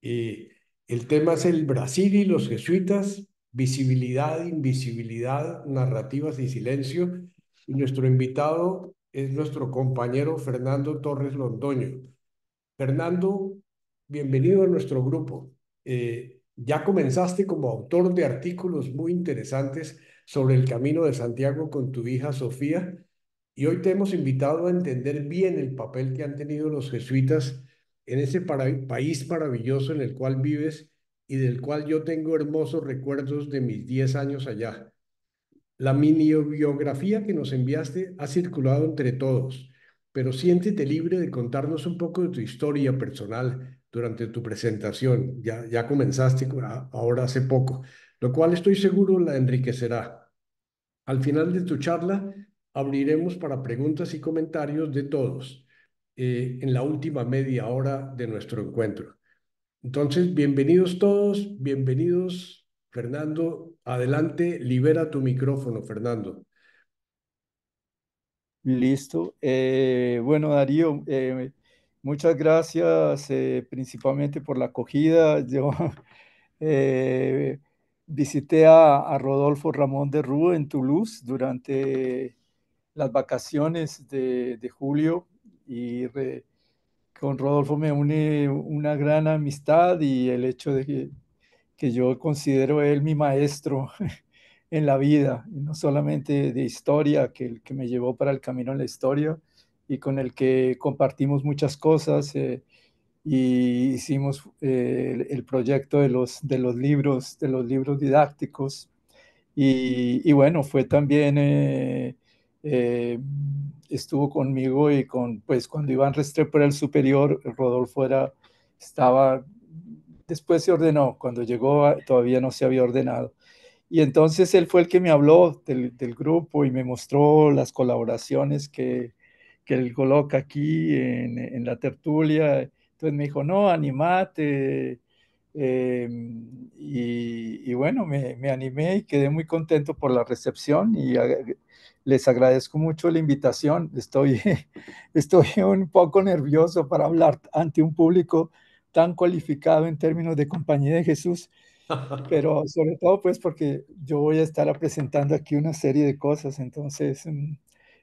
Eh, el tema es el Brasil y los jesuitas, visibilidad, invisibilidad, narrativas y silencio. Y nuestro invitado es nuestro compañero Fernando Torres Londoño. Fernando, bienvenido a nuestro grupo. Ya comenzaste como autor de artículos muy interesantes sobre el Camino de Santiago con tu hija Sofía, y hoy te hemos invitado a entender bien el papel que han tenido los jesuitas en ese país maravilloso en el cual vives y del cual yo tengo hermosos recuerdos de mis 10 años allá. La mini biografía que nos enviaste ha circulado entre todos, pero siéntete libre de contarnos un poco de tu historia personal durante tu presentación. Ya comenzaste ahora hace poco, lo cual estoy seguro la enriquecerá. Al final de tu charla, abriremos para preguntas y comentarios de todos en la última media hora de nuestro encuentro. Entonces, bienvenidos todos, bienvenidos, Fernando. Adelante, libera tu micrófono, Fernando. Listo. Bueno, Darío, muchas gracias principalmente por la acogida. Yo eh, visité a Rodolfo Ramón de Rú en Toulouse durante las vacaciones de julio y con Rodolfo me une una gran amistad y el hecho de que yo considero él mi maestro en la vida, y no solamente de historia, que me llevó para el camino en la historia y con el que compartimos muchas cosas y hicimos el proyecto de los libros didácticos y bueno, fue también, estuvo conmigo y pues cuando Iván Restrepo era el superior, Rodolfo estaba, después se ordenó, cuando llegó todavía no se había ordenado. Y entonces él fue el que me habló del grupo y me mostró las colaboraciones que él coloca aquí en la tertulia. Entonces me dijo, no, animate. Eh, y bueno, me animé y quedé muy contento por la recepción y les agradezco mucho la invitación. Estoy un poco nervioso para hablar ante un público tan cualificado en términos de Compañía de Jesús, pero sobre todo pues porque yo voy a estar presentando aquí una serie de cosas, entonces,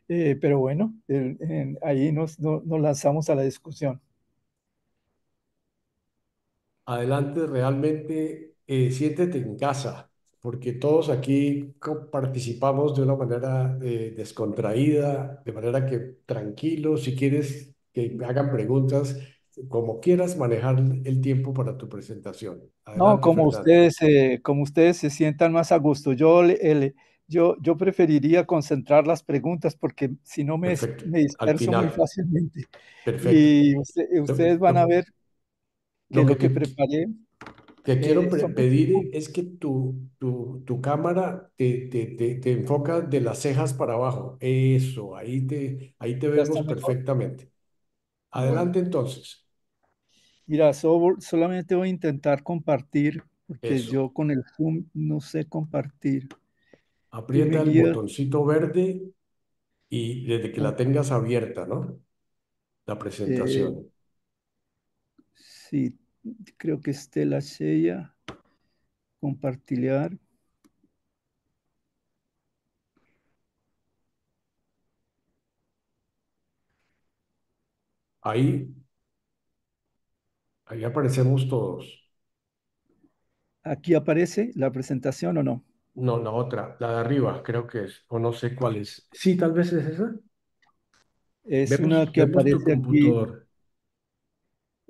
pero bueno, ahí nos lanzamos a la discusión. Adelante, realmente siéntete en casa, porque todos aquí participamos de una manera descontraída, de manera que tranquilo, si quieres que me hagan preguntas, como quieras manejar el tiempo para tu presentación. No, Adelante, Fernando. como ustedes se sientan más a gusto. Yo preferiría concentrar las preguntas porque si no Perfecto. me Al disperso muy final. fácilmente. Perfecto. Y ustedes Lo, van a lo- ver que lo que lo que preparé te quiero son pedir es que tu cámara te enfoca de las cejas para abajo. Eso, ahí te ya vemos está mejor. perfectamente. Bueno, Adelante entonces. mira, solamente voy a intentar compartir porque Eso. yo con el Zoom no sé compartir. Tú me Aprieta el guías. botoncito verde y desde que la con- tengas abierta, ¿no? La eh, presentación. sí, creo que Estela Sheya, compartir. Ahí, ahí aparecemos todos. ¿Aquí aparece la presentación o no? No, la otra, la de arriba, creo que es, o no sé cuál es. Sí, tal vez es esa. Es una que Vemos tu aparece aquí. computador.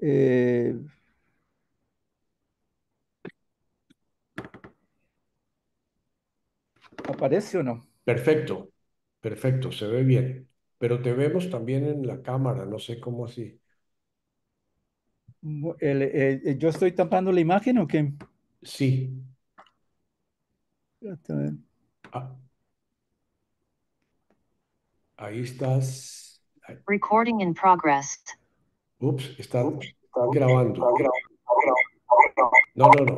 eh, ¿Aparece o no? Perfecto, perfecto, se ve bien. Pero te vemos también en la cámara, no sé cómo así. ¿Yo estoy tapando la imagen o qué? Sí, Espérate, a ver. ah, ahí estás. Recording in progress. Ups, están grabando. No, no, no.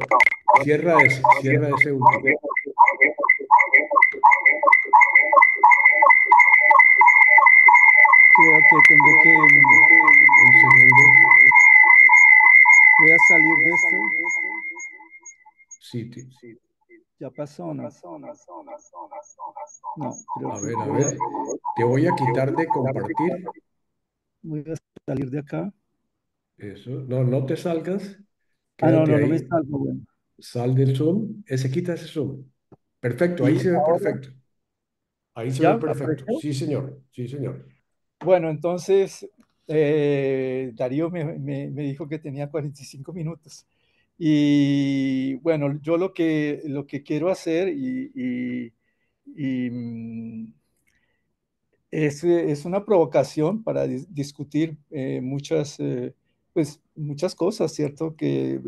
Cierra ese último. Creo que tengo que, Un segundo. voy a salir de esto. Sí, ¿Ya pasó, no? No, creo a que ver, te voy a quitar de compartir. voy a salir de acá. Eso, no, no te salgas, Ah, no, quédate no, no me ahí, salgo. Bueno, sal del Zoom, quita ese Zoom. Perfecto, ahí y se ve ahora perfecto. Ahí se ve ya perfecto. apareció. Sí, señor, sí, señor. Bueno, entonces Darío me dijo que tenía 45 minutos. Y bueno, yo lo que quiero hacer y es una provocación para discutir pues, muchas cosas, ¿cierto? Que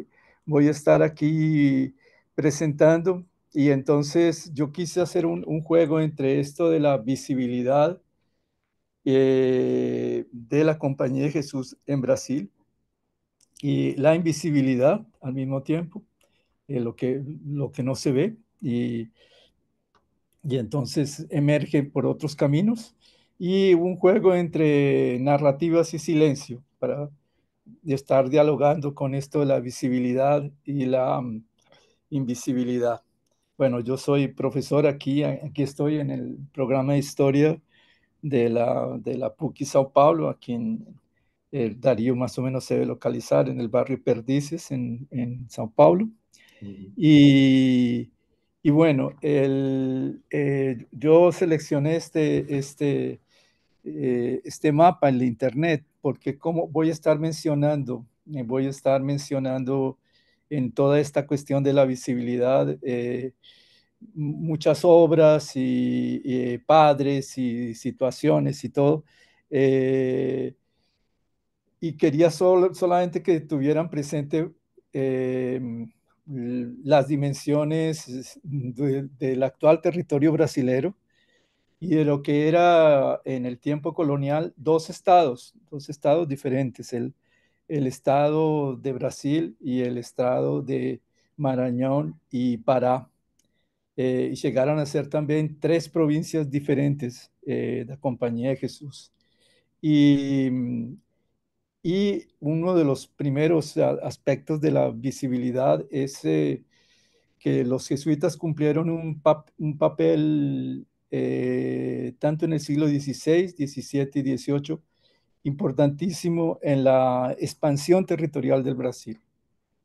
voy a estar aquí presentando. Y entonces yo quise hacer un juego entre esto de la visibilidad de la Compañía de Jesús en Brasil y la invisibilidad al mismo tiempo, lo que no se ve y entonces emerge por otros caminos y un juego entre narrativas y silencio para estar dialogando con esto de la visibilidad y la invisibilidad. Bueno, yo soy profesor aquí estoy en el programa de historia de la PUC Sao Paulo, aquí en Darío más o menos se debe localizar en el barrio Perdices, en Sao Paulo. Ujú. Y, y bueno, yo seleccioné este mapa en la internet porque como voy a estar mencionando en toda esta cuestión de la visibilidad muchas obras y padres y situaciones y todo. Eh, y quería solamente que tuvieran presente eh, las dimensiones del actual territorio brasilero y de lo que era en el tiempo colonial dos estados diferentes, el estado de Brasil y el estado de Maranhão y Pará. Y llegaron a ser también tres provincias diferentes de la Compañía de Jesús. Y, y uno de los primeros aspectos de la visibilidad es que los jesuitas cumplieron un papel tanto en el siglo XVI, XVII y XVIII importantísimo en la expansión territorial del Brasil.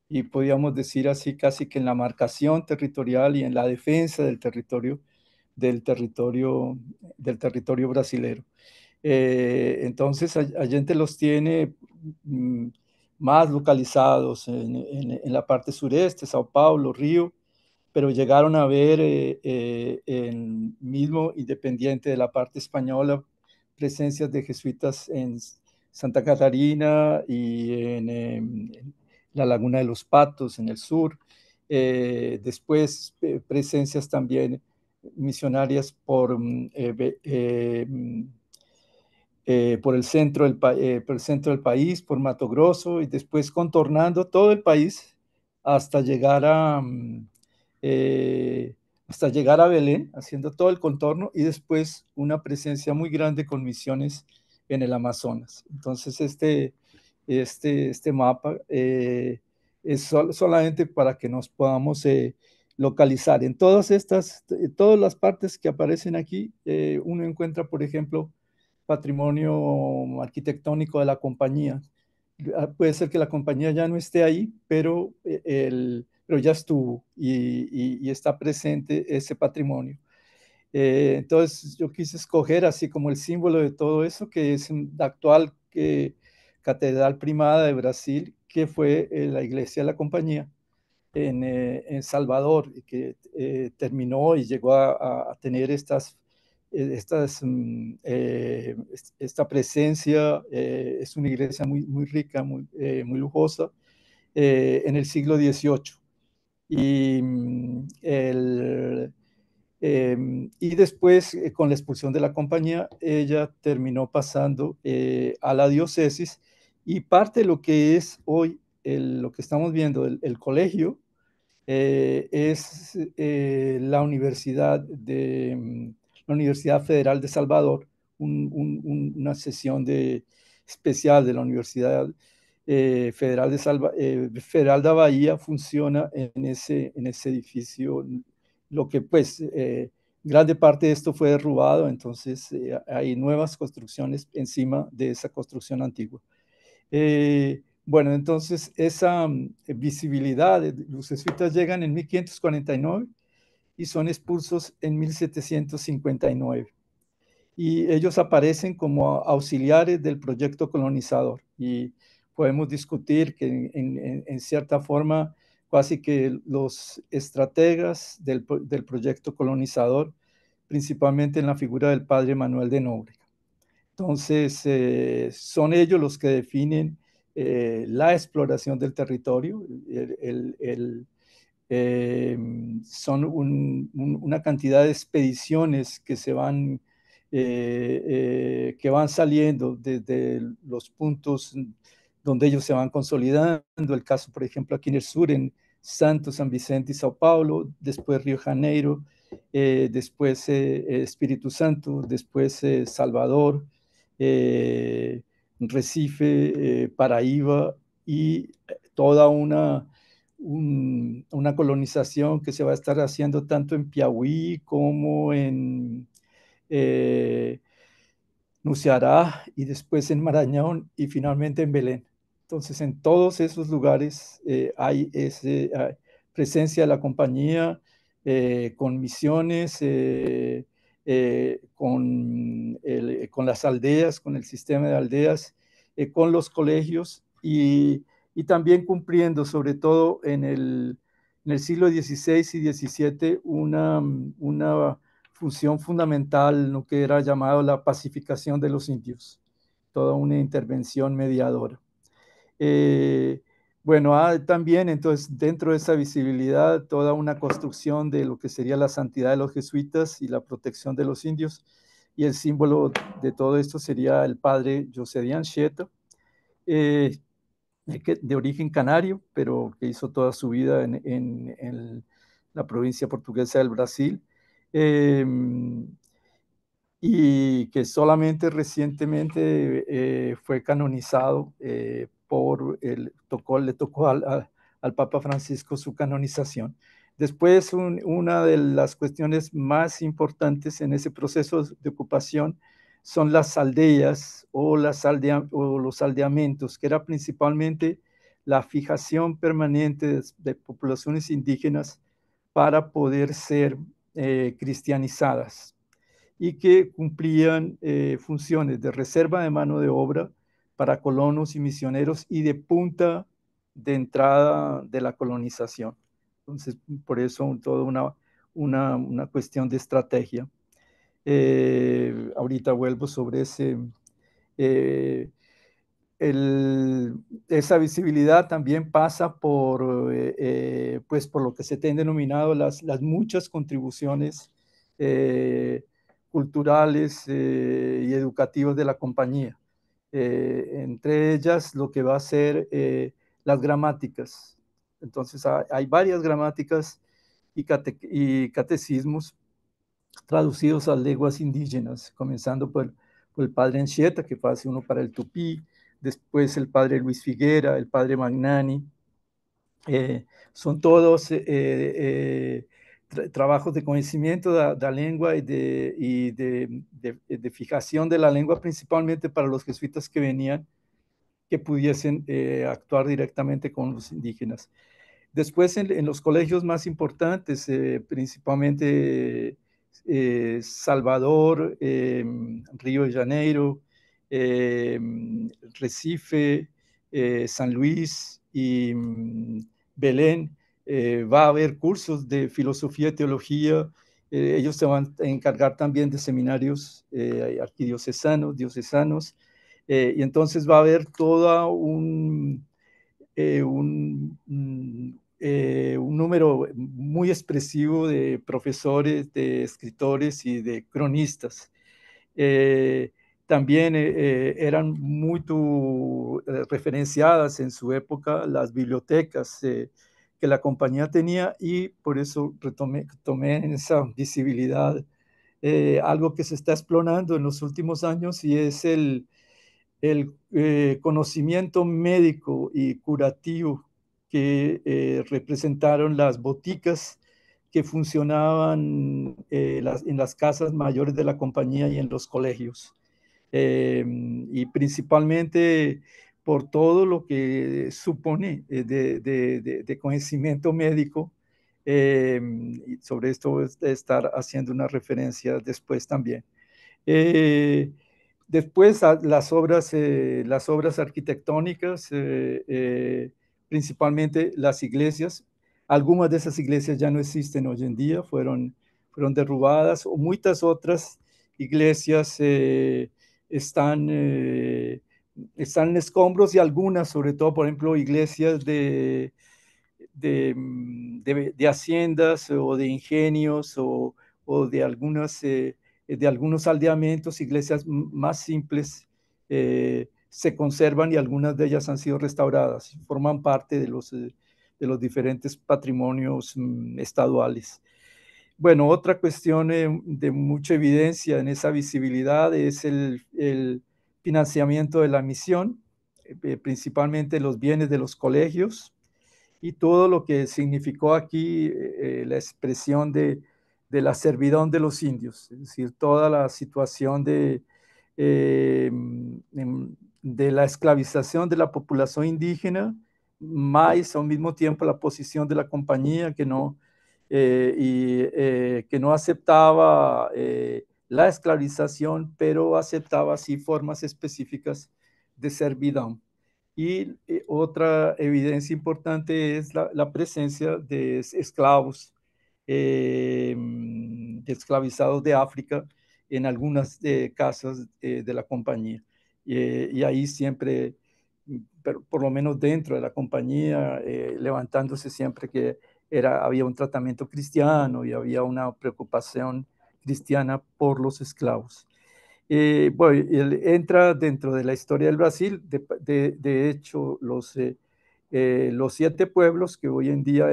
Y podríamos decir así casi que en la marcación territorial y en la defensa del territorio, del territorio brasilero. Entonces, Allende los tiene mm, más localizados en la parte sureste, Sao Paulo, Río, pero llegaron a ver mismo independiente de la parte española, presencias de jesuitas en Santa Catarina y en la Laguna de los Patos, en el sur. Después, presencias también misionarias por el centro del país, por Mato Grosso, y después contornando todo el país hasta llegar a, eh, hasta llegar a Belén, haciendo todo el contorno, y después una presencia muy grande con misiones en el Amazonas. Entonces, este mapa es solamente para que nos podamos localizar. En todas las partes que aparecen aquí, uno encuentra, por ejemplo, patrimonio arquitectónico de la compañía. Puede ser que la compañía ya no esté ahí, pero ya estuvo y está presente ese patrimonio. Entonces yo quise escoger así como el símbolo de todo eso, que es la actual Catedral Primada de Brasil, que fue la iglesia de la compañía en Salvador, y que terminó y llegó a tener esta presencia. Es una iglesia muy rica, muy lujosa, en el siglo XVIII. Y, y después, con la expulsión de la compañía, ella terminó pasando a la diócesis y parte de lo que es hoy lo que estamos viendo, el colegio, es la Universidad Federal de Salvador, una sesión especial de la universidad. Federal da Bahía funciona en ese edificio, lo que pues grande parte de esto fue derrubado, entonces hay nuevas construcciones encima de esa construcción antigua. Bueno, entonces esa visibilidad, los jesuitas llegan en 1549 y son expulsos en 1759. Y ellos aparecen como auxiliares del proyecto colonizador. Y podemos discutir que en cierta forma casi que los estrategas del proyecto colonizador, principalmente en la figura del padre Manuel de Nóbrega. Entonces, son ellos los que definen la exploración del territorio, son una cantidad de expediciones que que van saliendo desde los puntos donde ellos se van consolidando. El caso, por ejemplo, aquí en el sur, en Santos, San Vicente y Sao Paulo, después Río de Janeiro, después Espíritu Santo, después Salvador, Recife, Paraíba y toda una colonización que se va a estar haciendo tanto en Piauí como en Ceará y después en Marañón y finalmente en Belén. Entonces, en todos esos lugares hay presencia de la compañía con misiones, con las aldeas, con el sistema de aldeas, con los colegios y también cumpliendo, sobre todo en el siglo XVI y XVII, una función fundamental, lo que era llamado la pacificación de los indios, toda una intervención mediadora. Bueno, también entonces dentro de esa visibilidad toda una construcción de lo que sería la santidad de los jesuitas y la protección de los indios, y el símbolo de todo esto sería el padre José de Anchieta, de origen canario, pero que hizo toda su vida en la provincia portuguesa del Brasil, y que solamente recientemente fue canonizado le tocó al Papa Francisco su canonización. Después, una de las cuestiones más importantes en ese proceso de ocupación son las aldeas o los aldeamientos, que era principalmente la fijación permanente de poblaciones indígenas para poder ser cristianizadas y que cumplían funciones de reserva de mano de obra para colonos y misioneros y de punta de entrada de la colonización. Entonces, por eso toda una cuestión de estrategia. Ahorita vuelvo sobre eh, esa visibilidad también pasa pues por lo que se te han denominado las muchas contribuciones culturales y educativas de la compañía. Entre ellas lo que va a ser las gramáticas. Entonces hay varias gramáticas y catecismos traducidos a lenguas indígenas, comenzando por el padre Anchieta, que hace uno para el tupí, después el padre Luis Figuera, el padre Magnani. Son todos trabajos de conocimiento de la lengua y de fijación de la lengua, principalmente para los jesuitas que venían, que pudiesen actuar directamente con los indígenas. Después, en los colegios más importantes, principalmente Salvador, Río de Janeiro, Recife, San Luis y Belén, va a haber cursos de filosofía y teología. Ellos se van a encargar también de seminarios arquidiocesanos, diocesanos, y entonces va a haber toda un número muy expresivo de profesores, de escritores y de cronistas. También eran muy referenciadas en su época las bibliotecas que la compañía tenía, y por eso tomé en esa visibilidad algo que se está explorando en los últimos años, y es el conocimiento médico y curativo que representaron las boticas que funcionaban en las casas mayores de la compañía y en los colegios. Y principalmente por todo lo que supone de conocimiento médico. Y sobre esto voy a estar haciendo una referencia después también. Eh, Después las obras arquitectónicas, principalmente las iglesias. Algunas de esas iglesias ya no existen hoy en día, fueron derrubadas, o muchas otras iglesias están en escombros, y algunas, sobre todo, por ejemplo, iglesias de haciendas o de ingenios o de algunos aldeamientos, iglesias más simples, se conservan, y algunas de ellas han sido restauradas, forman parte de los diferentes patrimonios estaduales. Bueno, otra cuestión de mucha evidencia en esa visibilidad es el financiamiento de la misión, principalmente los bienes de los colegios, y todo lo que significó aquí la expresión de la servidón de los indios, es decir, toda la situación eh, de la esclavización de la población indígena, más al mismo tiempo la posición de la compañía que no aceptaba la esclavización, pero aceptaba sí formas específicas de servidón. Y otra evidencia importante es la presencia de esclavos, de esclavizados de África en algunas casas de la compañía. Y ahí siempre, pero por lo menos dentro de la compañía, levantándose siempre que había un tratamiento cristiano y había una preocupación cristiana por los esclavos. Bueno, él entra dentro de la historia del Brasil. De hecho, los 7 pueblos, que hoy en día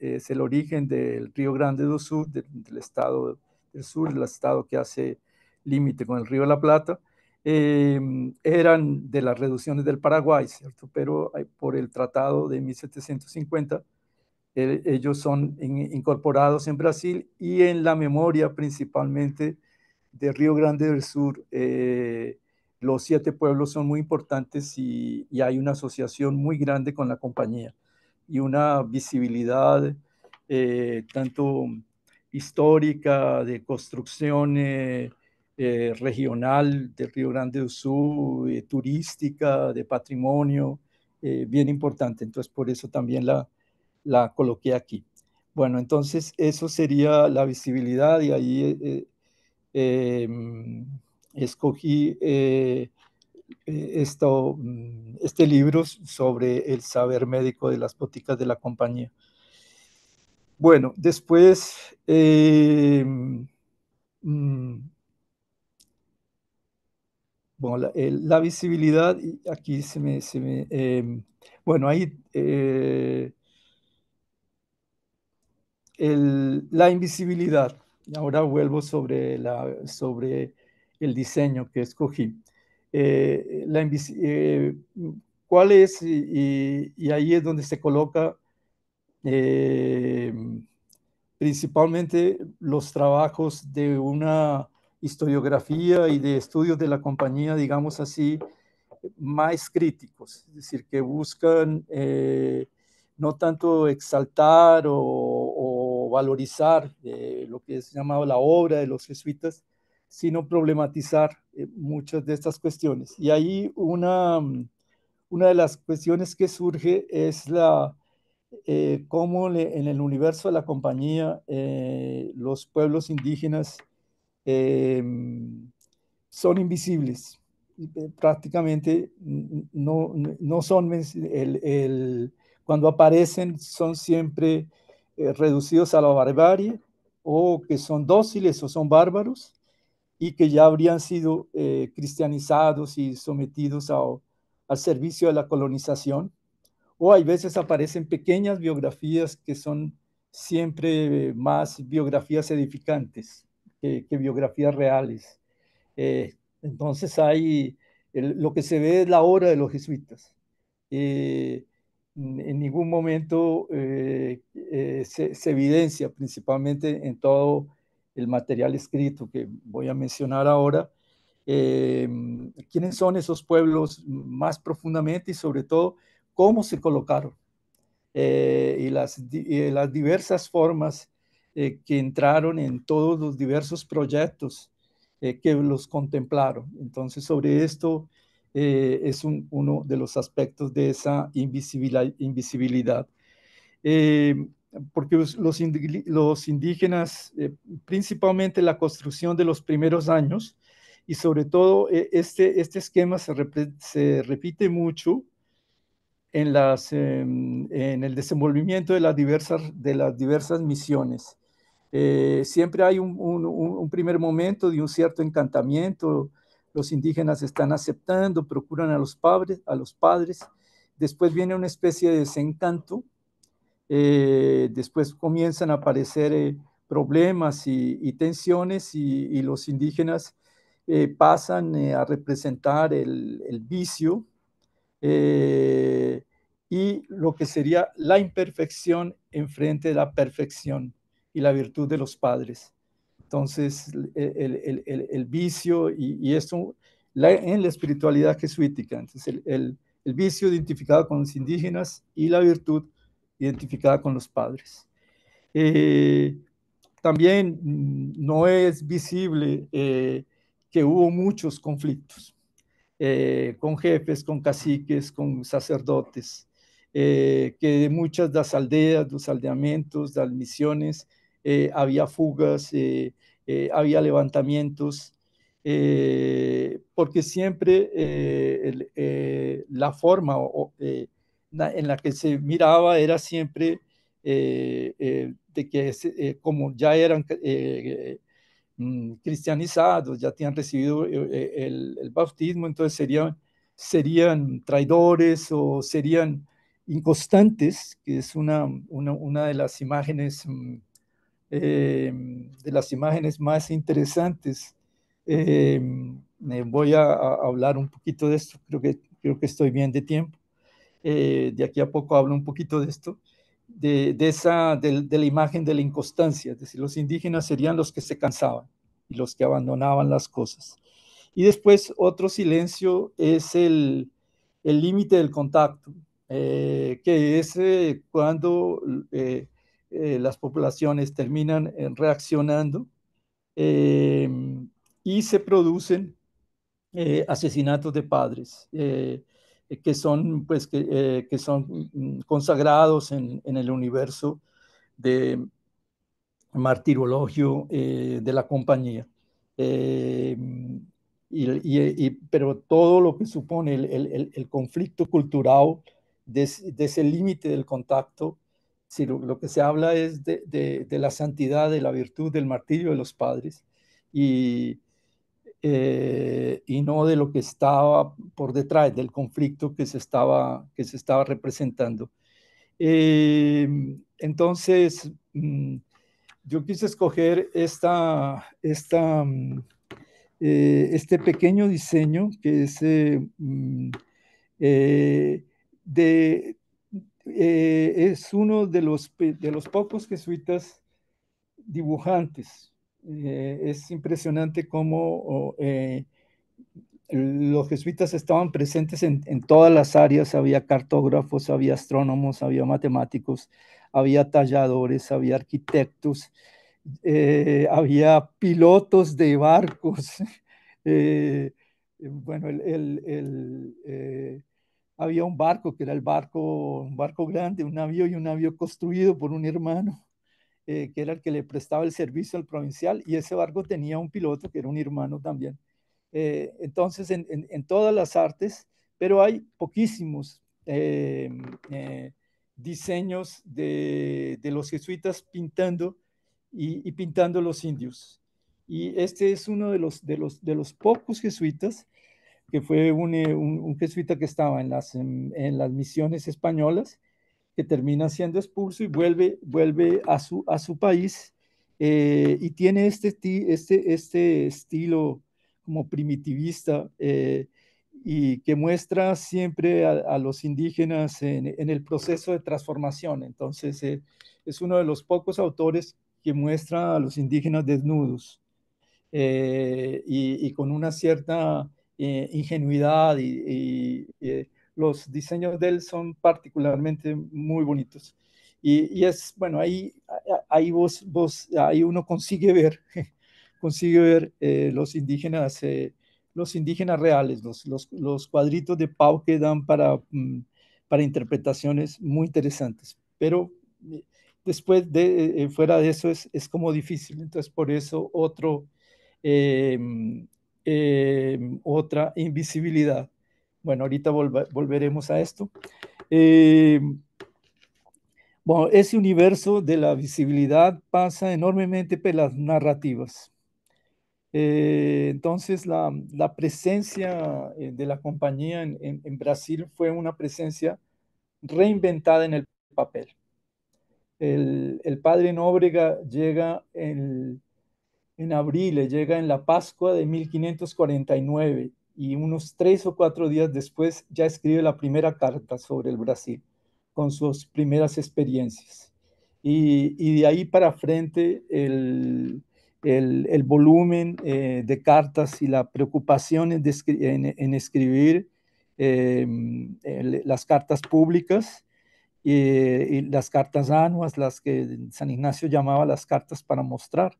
es el origen del Río Grande do Sul, del estado del sur, el estado que hace límite con el Río de la Plata, eran de las reducciones del Paraguay, ¿cierto? Pero por el tratado de 1750, ellos son incorporados en Brasil, y en la memoria principalmente de Río Grande del Sur, los 7 pueblos son muy importantes, y hay una asociación muy grande con la compañía y una visibilidad tanto histórica, de construcción regional de Río Grande do Sul, turística, de patrimonio, bien importante. Entonces, por eso también la coloqué aquí. Bueno, entonces eso sería la visibilidad, y ahí eh, escogí este libro sobre el saber médico de las boticas de la compañía. Bueno, después, bueno, la visibilidad, aquí bueno, ahí la invisibilidad. Ahora vuelvo sobre el diseño que escogí. ¿Cuál es? Y ahí es donde se coloca eh, principalmente los trabajos de una historiografía y de estudios de la compañía, digamos así, más críticos, es decir, que buscan no tanto exaltar o valorizar lo que es llamado la obra de los jesuitas, sino problematizar muchas de estas cuestiones. Y ahí una de las cuestiones que surge es cómo en el universo de la compañía los pueblos indígenas eh, son invisibles. Prácticamente no son, cuando aparecen son siempre reducidos a la barbarie, o que son dóciles o son bárbaros, y que ya habrían sido cristianizados y sometidos al servicio de la colonización. O hay veces aparecen pequeñas biografías que son siempre más biografías edificantes que biografías reales. Entonces hay lo que se ve es la obra de los jesuitas. En ningún momento se evidencia, principalmente en todo el material escrito que voy a mencionar ahora, quiénes son esos pueblos más profundamente y sobre todo cómo se colocaron y las diversas formas que entraron en todos los diversos proyectos que los contemplaron. Entonces, sobre esto es uno de los aspectos de esa invisibilidad. Porque los indígenas, principalmente la construcción de los primeros años, y sobre todo este esquema se repite mucho en el desenvolvimiento de las diversas misiones. Siempre hay un primer momento de un cierto encantamiento, los indígenas están aceptando, procuran a los padres, después viene una especie de desencanto, después comienzan a aparecer problemas y tensiones y los indígenas pasan a representar el vicio, eh, y lo que sería la imperfección enfrente de la perfección y la virtud de los padres. Entonces, el vicio y esto en la espiritualidad jesuítica, entonces el vicio identificado con los indígenas y la virtud identificada con los padres. También no es visible que hubo muchos conflictos con jefes, con caciques, con sacerdotes, que de muchas de las aldeas, los aldeamientos, las misiones, había fugas, había levantamientos, porque siempre la forma en la que se miraba era siempre de que como ya eran cristianizados, ya tenían recibido el bautismo, entonces serían traidores o serían inconstantes, que es una de las imágenes más interesantes. Voy a hablar un poquito de esto, creo que estoy bien de tiempo. De aquí a poco hablo un poquito de esto, de la imagen de la inconstancia, es decir, los indígenas serían los que se cansaban y los que abandonaban las cosas. Y después otro silencio es el límite del contacto, que es cuando las poblaciones terminan reaccionando eh, y se producen asesinatos de padres, que son consagrados en el universo de martirologio de la compañía. Eh, pero todo lo que supone el conflicto cultural de ese límite del contacto, si lo que se habla es de la santidad, de la virtud, del martirio de los padres, y no de lo que estaba por detrás del conflicto que se estaba representando. Entonces, yo quise escoger este pequeño diseño que es eh, de, es uno de los pocos jesuitas dibujantes. Es impresionante cómo los jesuitas estaban presentes en todas las áreas, había cartógrafos, había astrónomos, había matemáticos, había talladores, había arquitectos, había pilotos de barcos. Bueno, había un barco que era un barco grande, un navío construido por un hermano, que era el que le prestaba el servicio al provincial, y ese barco tenía un piloto que era un hermano también. Entonces, en todas las artes, pero hay poquísimos diseños de los jesuitas pintando y pintando los indios. Y este es uno de los pocos jesuitas, que fue un jesuita que estaba en las misiones españolas, que termina siendo expulso y vuelve a su país, y tiene este estilo como primitivista, y que muestra siempre a los indígenas en el proceso de transformación. Entonces, es uno de los pocos autores que muestra a los indígenas desnudos y con una cierta ingenuidad los diseños de él son particularmente muy bonitos. Y es, bueno, ahí ahí uno consigue ver, consigue ver los indígenas reales, los cuadritos de Pau que dan para interpretaciones muy interesantes. Pero después fuera de eso es como difícil. Entonces, por eso eh, otra invisibilidad. Bueno, ahorita volveremos a esto. Bueno, ese universo de la visibilidad pasa enormemente por las narrativas. Entonces, la presencia de la compañía en Brasil fue una presencia reinventada en el papel. El padre Nóbrega llega en abril, llega en la Pascua de 1549 y unos 3 o 4 días después ya escribe la primera carta sobre el Brasil con sus primeras experiencias. Y de ahí para frente el volumen de cartas y la preocupación en escribir las cartas públicas y las cartas anuas, las que San Ignacio llamaba las cartas para mostrar,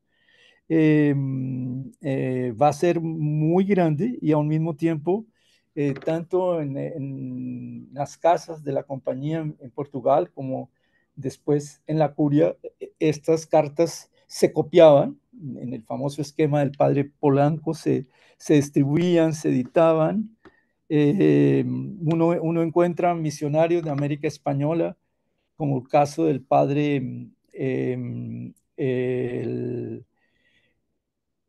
va a ser muy grande y al mismo tiempo, tanto en las casas de la compañía en Portugal como después en la curia, estas cartas se copiaban en el famoso esquema del padre Polanco, se distribuían, se editaban. Uno encuentra misionarios de América Española, como el caso del padre el,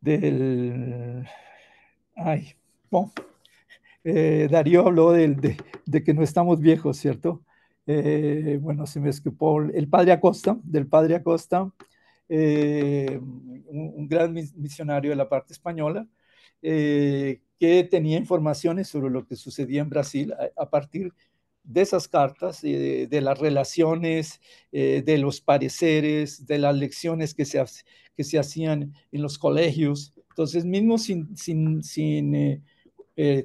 del... Ay, bueno, Darío habló de que no estamos viejos, ¿cierto? Bueno, se me escapó el padre Acosta, del padre Acosta, un gran misionario de la parte española, que tenía informaciones sobre lo que sucedía en Brasil a partir de esas cartas, de las relaciones, de los pareceres, de las lecciones que se hacían en los colegios. Entonces, mismo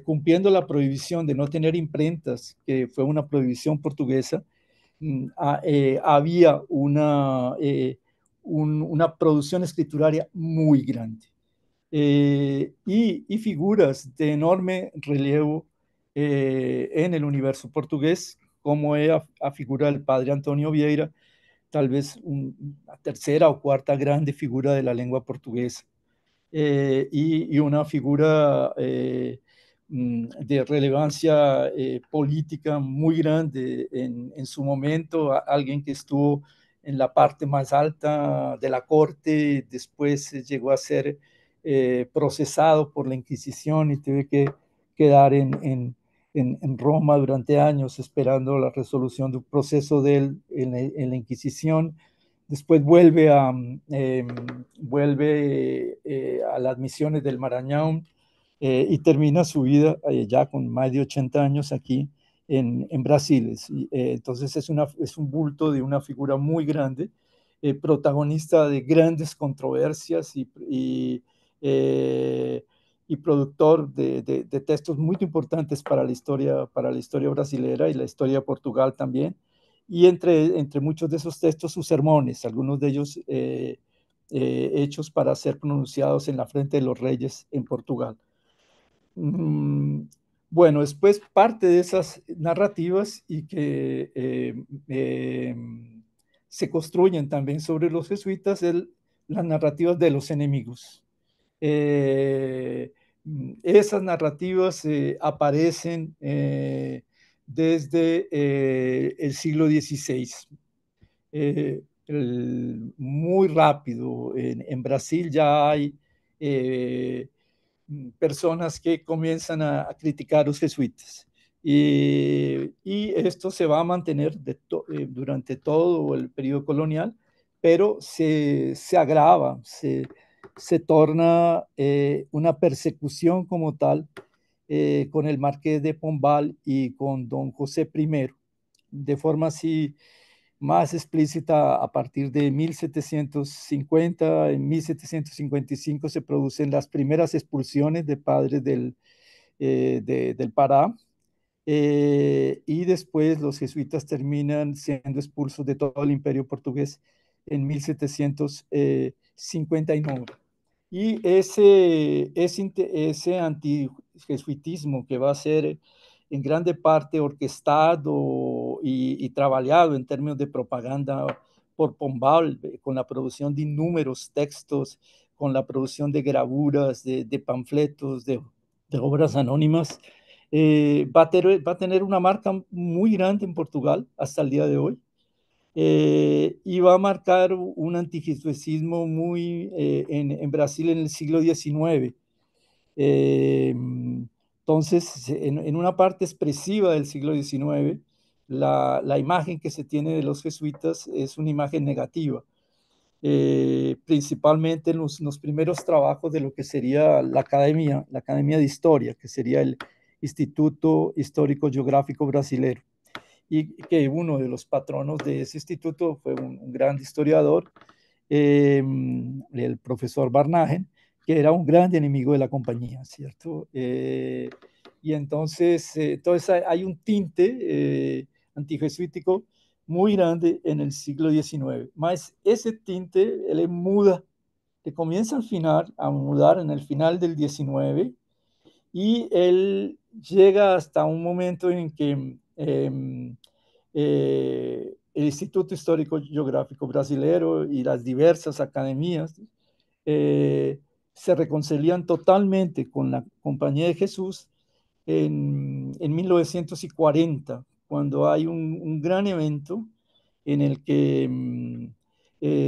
cumpliendo la prohibición de no tener imprentas, que fue una prohibición portuguesa, había una producción escrituraria muy grande. Y figuras de enorme relevo en el universo portugués, como era la figura del padre Antonio Vieira, tal vez una tercera o cuarta grande figura de la lengua portuguesa, y una figura de relevancia política muy grande en su momento, alguien que estuvo en la parte más alta de la corte, después llegó a ser procesado por la Inquisición y tuvo que quedar en Roma durante años esperando la resolución de un proceso de él en la Inquisición. Después vuelve a las misiones del Marañón y termina su vida ya con más de 80 años aquí en Brasil. Entonces es un bulto de una figura muy grande, protagonista de grandes controversias y productor de textos muy importantes para la historia brasilera y la historia de Portugal también. Y entre muchos de esos textos, sus sermones, algunos de ellos hechos para ser pronunciados en la frente de los reyes en Portugal. Bueno, después parte de esas narrativas y que se construyen también sobre los jesuitas, las narrativas de los enemigos. Esas narrativas aparecen desde el siglo XVI. Muy rápido, en Brasil ya hay personas que comienzan a criticar a los jesuitas. Y esto se va a mantener durante todo el periodo colonial, pero se agrava, se torna una persecución como tal con el Marqués de Pombal y con don José I, de forma así más explícita a partir de 1750. En 1755 se producen las primeras expulsiones de padres del Pará, y después los jesuitas terminan siendo expulsos de todo el imperio portugués en 1759. Y ese antijesuitismo que va a ser en grande parte orquestado y trabajado en términos de propaganda por Pombal, con la producción de innúmeros textos, con la producción de gravuras, de panfletos, de obras anónimas, va a tener una marca muy grande en Portugal hasta el día de hoy, y va a marcar un antijesuitismo muy en Brasil en el siglo XIX. Entonces, en una parte expresiva del siglo XIX, la imagen que se tiene de los jesuitas es una imagen negativa, principalmente en los primeros trabajos de lo que sería la Academia de Historia, que sería el Instituto Histórico Geográfico Brasilero, y que uno de los patronos de ese instituto fue un gran historiador, el profesor Barnagen, que era un gran enemigo de la compañía, ¿cierto? Entonces hay un tinte antijesuítico muy grande en el siglo XIX, mas ese tinte él muda, que comienza a mudar en el final del XIX, y él llega hasta un momento en que el Instituto Histórico Geográfico Brasilero y las diversas academias se reconcilian totalmente con la Compañía de Jesús en 1940, cuando hay un gran evento en el que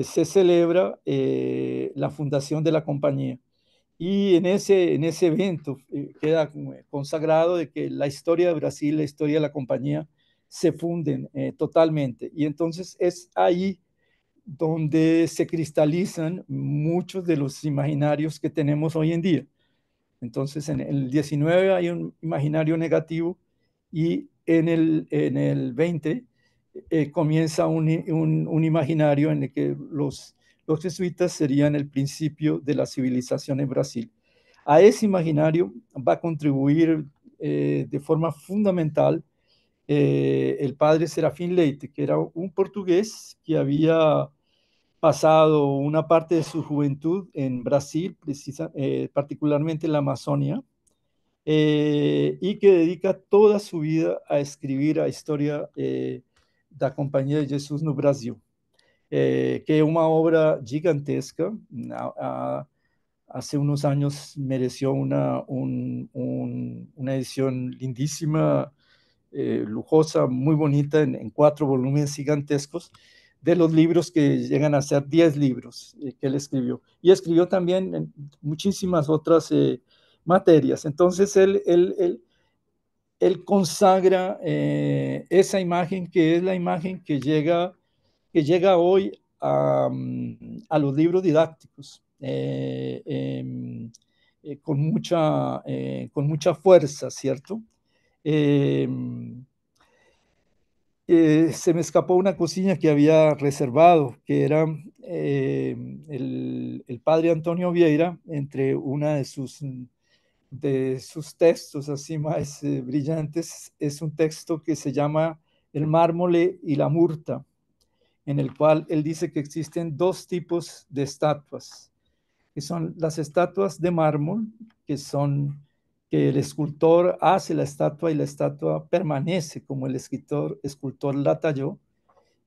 se celebra la fundación de la compañía. Y en ese evento queda consagrado de que la historia de Brasil, la historia de la compañía, se funden totalmente. Y entonces es ahí donde se cristalizan muchos de los imaginarios que tenemos hoy en día. Entonces en el 19 hay un imaginario negativo, y en el 20 comienza un imaginario en el que los jesuitas serían el principio de la civilización en Brasil. A ese imaginario va a contribuir de forma fundamental el padre Serafín Leite, que era un portugués que había pasado una parte de su juventud en Brasil, particularmente en la Amazonia, y que dedica toda su vida a escribir a historia da Companhia de Jesus no Brasil, que es una obra gigantesca. Hace unos años mereció una edición lindísima, lujosa, muy bonita, en 4 volúmenes gigantescos, de los libros que llegan a ser 10 libros que él escribió. Y escribió también en muchísimas otras materias. Entonces, él consagra esa imagen, que es la imagen que llega hoy a los libros didácticos, con mucha fuerza, ¿cierto? Eh, Se me escapó una cosilla que había reservado, que era el padre Antonio Vieira, entre una de sus textos así más brillantes, es un texto que se llama El mármol y la murta, en el cual él dice que existen dos tipos de estatuas, que son las estatuas de mármol, que son que el escultor hace la estatua y la estatua permanece como el escultor la talló,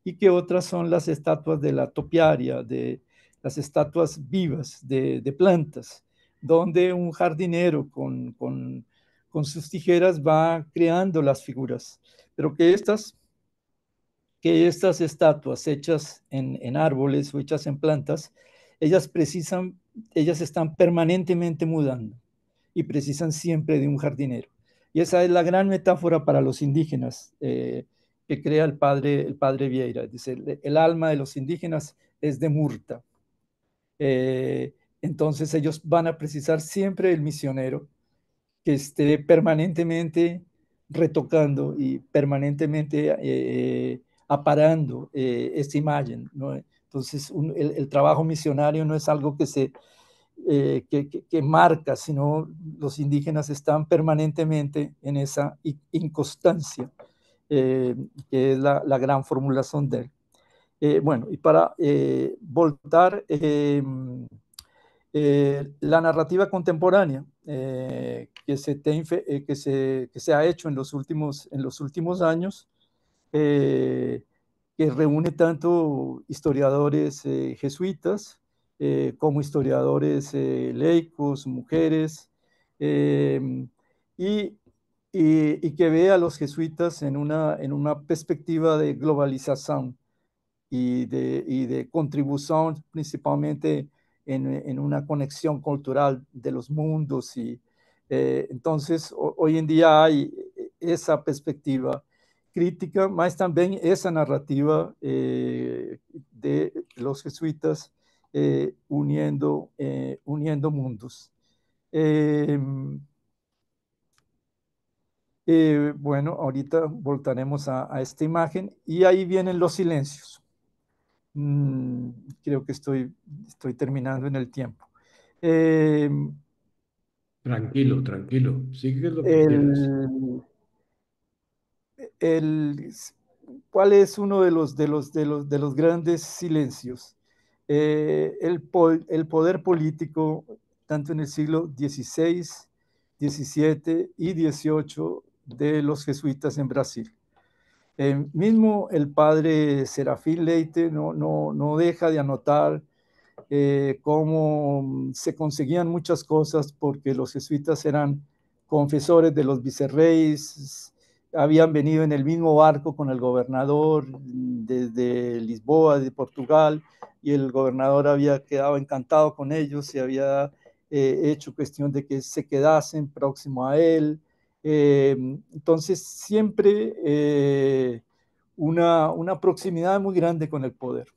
y que otras son las estatuas de la topiaria, de las estatuas vivas de plantas, donde un jardinero con sus tijeras va creando las figuras, pero que estas estatuas hechas en árboles o hechas en plantas, ellas están permanentemente mudando y precisan siempre de un jardinero. Y esa es la gran metáfora para los indígenas que crea el padre Vieira. Dice, el alma de los indígenas es de murta. Entonces ellos van a precisar siempre del misionero que esté permanentemente retocando y permanentemente aparando esta imagen, ¿no? Entonces, el trabajo misionario no es algo que marca, sino los indígenas están permanentemente en esa inconstancia, que es la gran formulación de él. Bueno, y para voltar, la narrativa contemporánea que se ha hecho en los últimos años, eh, que reúne tanto historiadores jesuitas como historiadores laicos, mujeres, eh, y, y que ve a los jesuitas en una perspectiva de globalización y de contribución principalmente en una conexión cultural de los mundos. Y entonces hoy en día hay esa perspectiva crítica, más también esa narrativa de los jesuitas uniendo mundos. Eh, bueno, ahorita voltaremos a esta imagen y ahí vienen los silencios. Mm, creo que estoy terminando en el tiempo. Eh, Tranquilo, tranquilo. Sigue lo que quieras. el, el- ¿Cuál es uno de los grandes silencios? El poder político, tanto en el siglo XVI, XVII y XVIII de los jesuitas en Brasil. Mismo el padre Serafín Leite no deja de anotar cómo se conseguían muchas cosas porque los jesuitas eran confesores de los vicerreyes, habían venido en el mismo barco con el gobernador desde Lisboa, de Portugal, y el gobernador había quedado encantado con ellos y había hecho cuestión de que se quedasen próximo a él. Entonces, siempre una proximidad muy grande con el poder.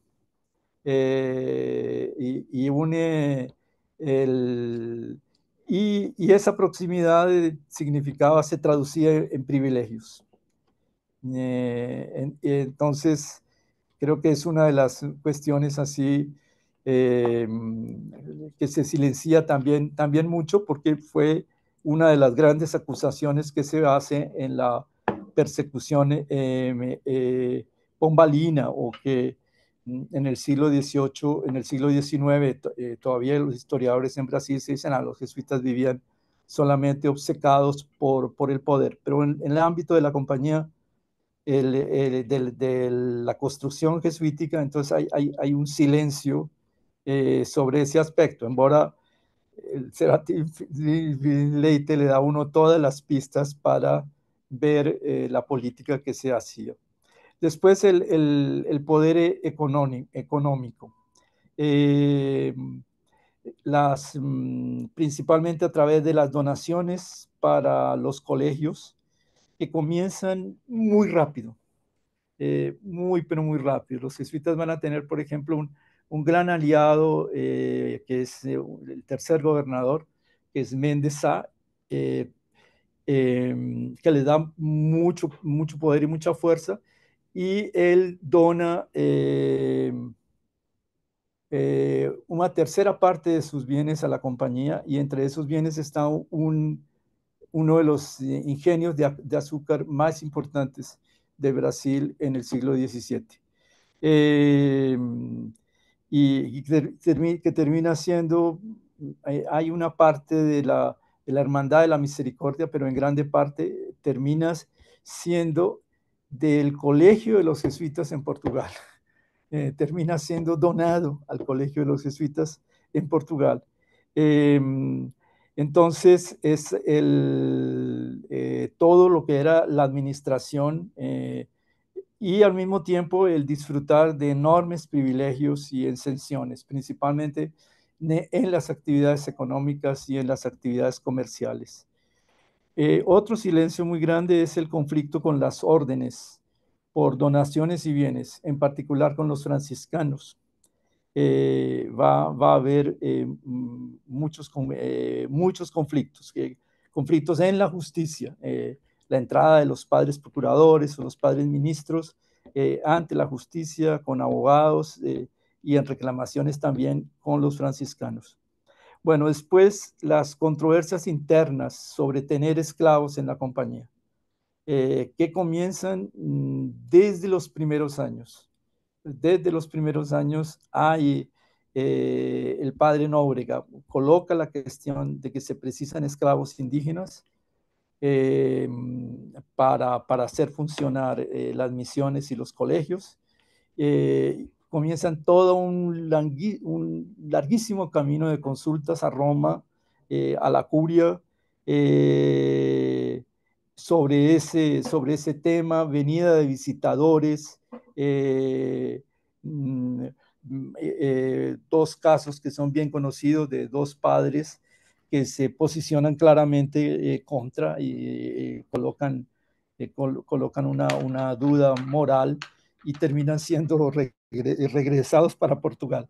Y une el... Y esa proximidad significaba, se traducía en privilegios. Entonces, creo que es una de las cuestiones así eh, que se silencia también mucho porque fue una de las grandes acusaciones que se hace en la persecución pombalina o que en el siglo XVIII, en el siglo XIX, todavía los historiadores en Brasil se dicen, los jesuitas vivían solamente obcecados por el poder, pero en el ámbito de la compañía de la construcción jesuítica, entonces hay un silencio sobre ese aspecto, embora el Serafín Leite le da a uno todas las pistas para ver la política que se hacía. Después el poder económico. Eh, principalmente a través de las donaciones para los colegios que comienzan muy rápido, pero muy rápido. Los jesuitas van a tener, por ejemplo, un gran aliado que es el tercer gobernador, que es Méndez Sá, que le da mucho poder y mucha fuerza, y él dona una tercera parte de sus bienes a la compañía, y entre esos bienes está uno de los ingenios de azúcar más importantes de Brasil en el siglo XVII. Eh, que termina siendo, hay una parte de la Hermandad de la Misericordia, pero en grande parte terminas siendo del Colegio de los Jesuitas en Portugal. Termina siendo donado al Colegio de los Jesuitas en Portugal. Eh, entonces, es todo lo que era la administración y al mismo tiempo el disfrutar de enormes privilegios y exenciones, principalmente en las actividades económicas y en las actividades comerciales. Otro silencio muy grande es el conflicto con las órdenes por donaciones y bienes, en particular con los franciscanos. Va a haber muchos conflictos. conflictos en la justicia, la entrada de los padres procuradores o los padres ministros ante la justicia con abogados y en reclamaciones también con los franciscanos. Bueno, después las controversias internas sobre tener esclavos en la compañía, que comienzan desde los primeros años. Desde los primeros años hay el padre Nóbrega coloca la cuestión de que se precisan esclavos indígenas para hacer funcionar las misiones y los colegios. Comienzan todo un larguísimo camino de consultas a Roma, a la curia, sobre ese tema, venida de visitadores, dos casos que son bien conocidos de dos padres que se posicionan claramente contra y colocan una duda moral y terminan siendo regresados para Portugal.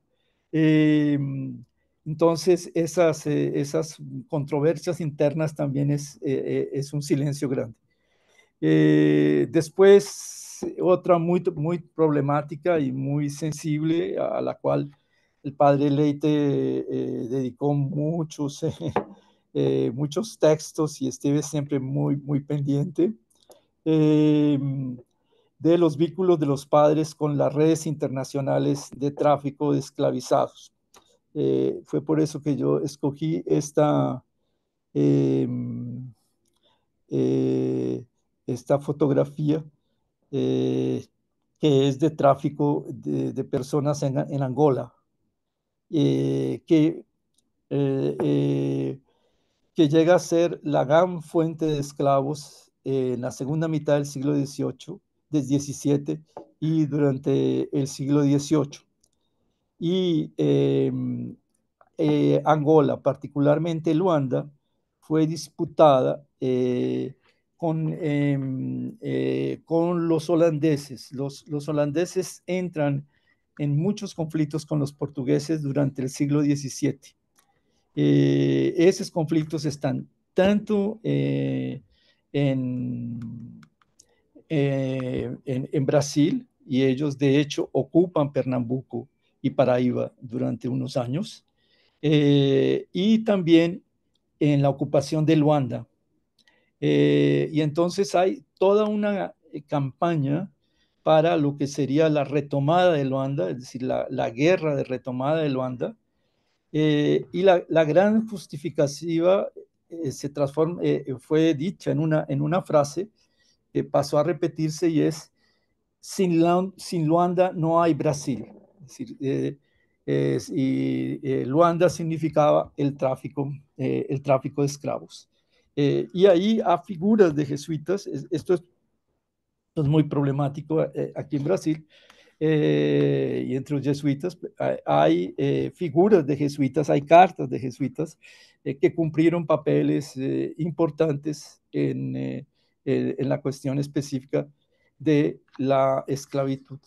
Entonces, esas controversias internas también es un silencio grande. Después, otra muy problemática y muy sensible, a la cual el padre Leite dedicó muchos textos y estuve siempre muy pendiente de los vínculos de los padres con las redes internacionales de tráfico de esclavizados. Fue por eso que yo escogí esta fotografía que es de tráfico de personas en Angola, que llega a ser la gran fuente de esclavos en la segunda mitad del siglo XVII y durante el siglo XVIII. Y Angola, particularmente Luanda, fue disputada con los holandeses. Los holandeses entran en muchos conflictos con los portugueses durante el siglo XVII. Esos conflictos están tanto en Brasil, y ellos de hecho ocupan Pernambuco y Paraíba durante unos años, y también en la ocupación de Luanda. Y entonces hay toda una campaña para lo que sería la retomada de Luanda, es decir, la guerra de retomada de Luanda, y la gran justificativa fue dicha en una frase que pasó a repetirse, y es: sin Luanda no hay Brasil. Es decir, Luanda significaba el tráfico de esclavos. Y ahí a figuras de jesuitas, esto es muy problemático aquí en Brasil, y entre los jesuitas hay figuras de jesuitas, hay cartas de jesuitas que cumplieron papeles importantes en la cuestión específica de la esclavitud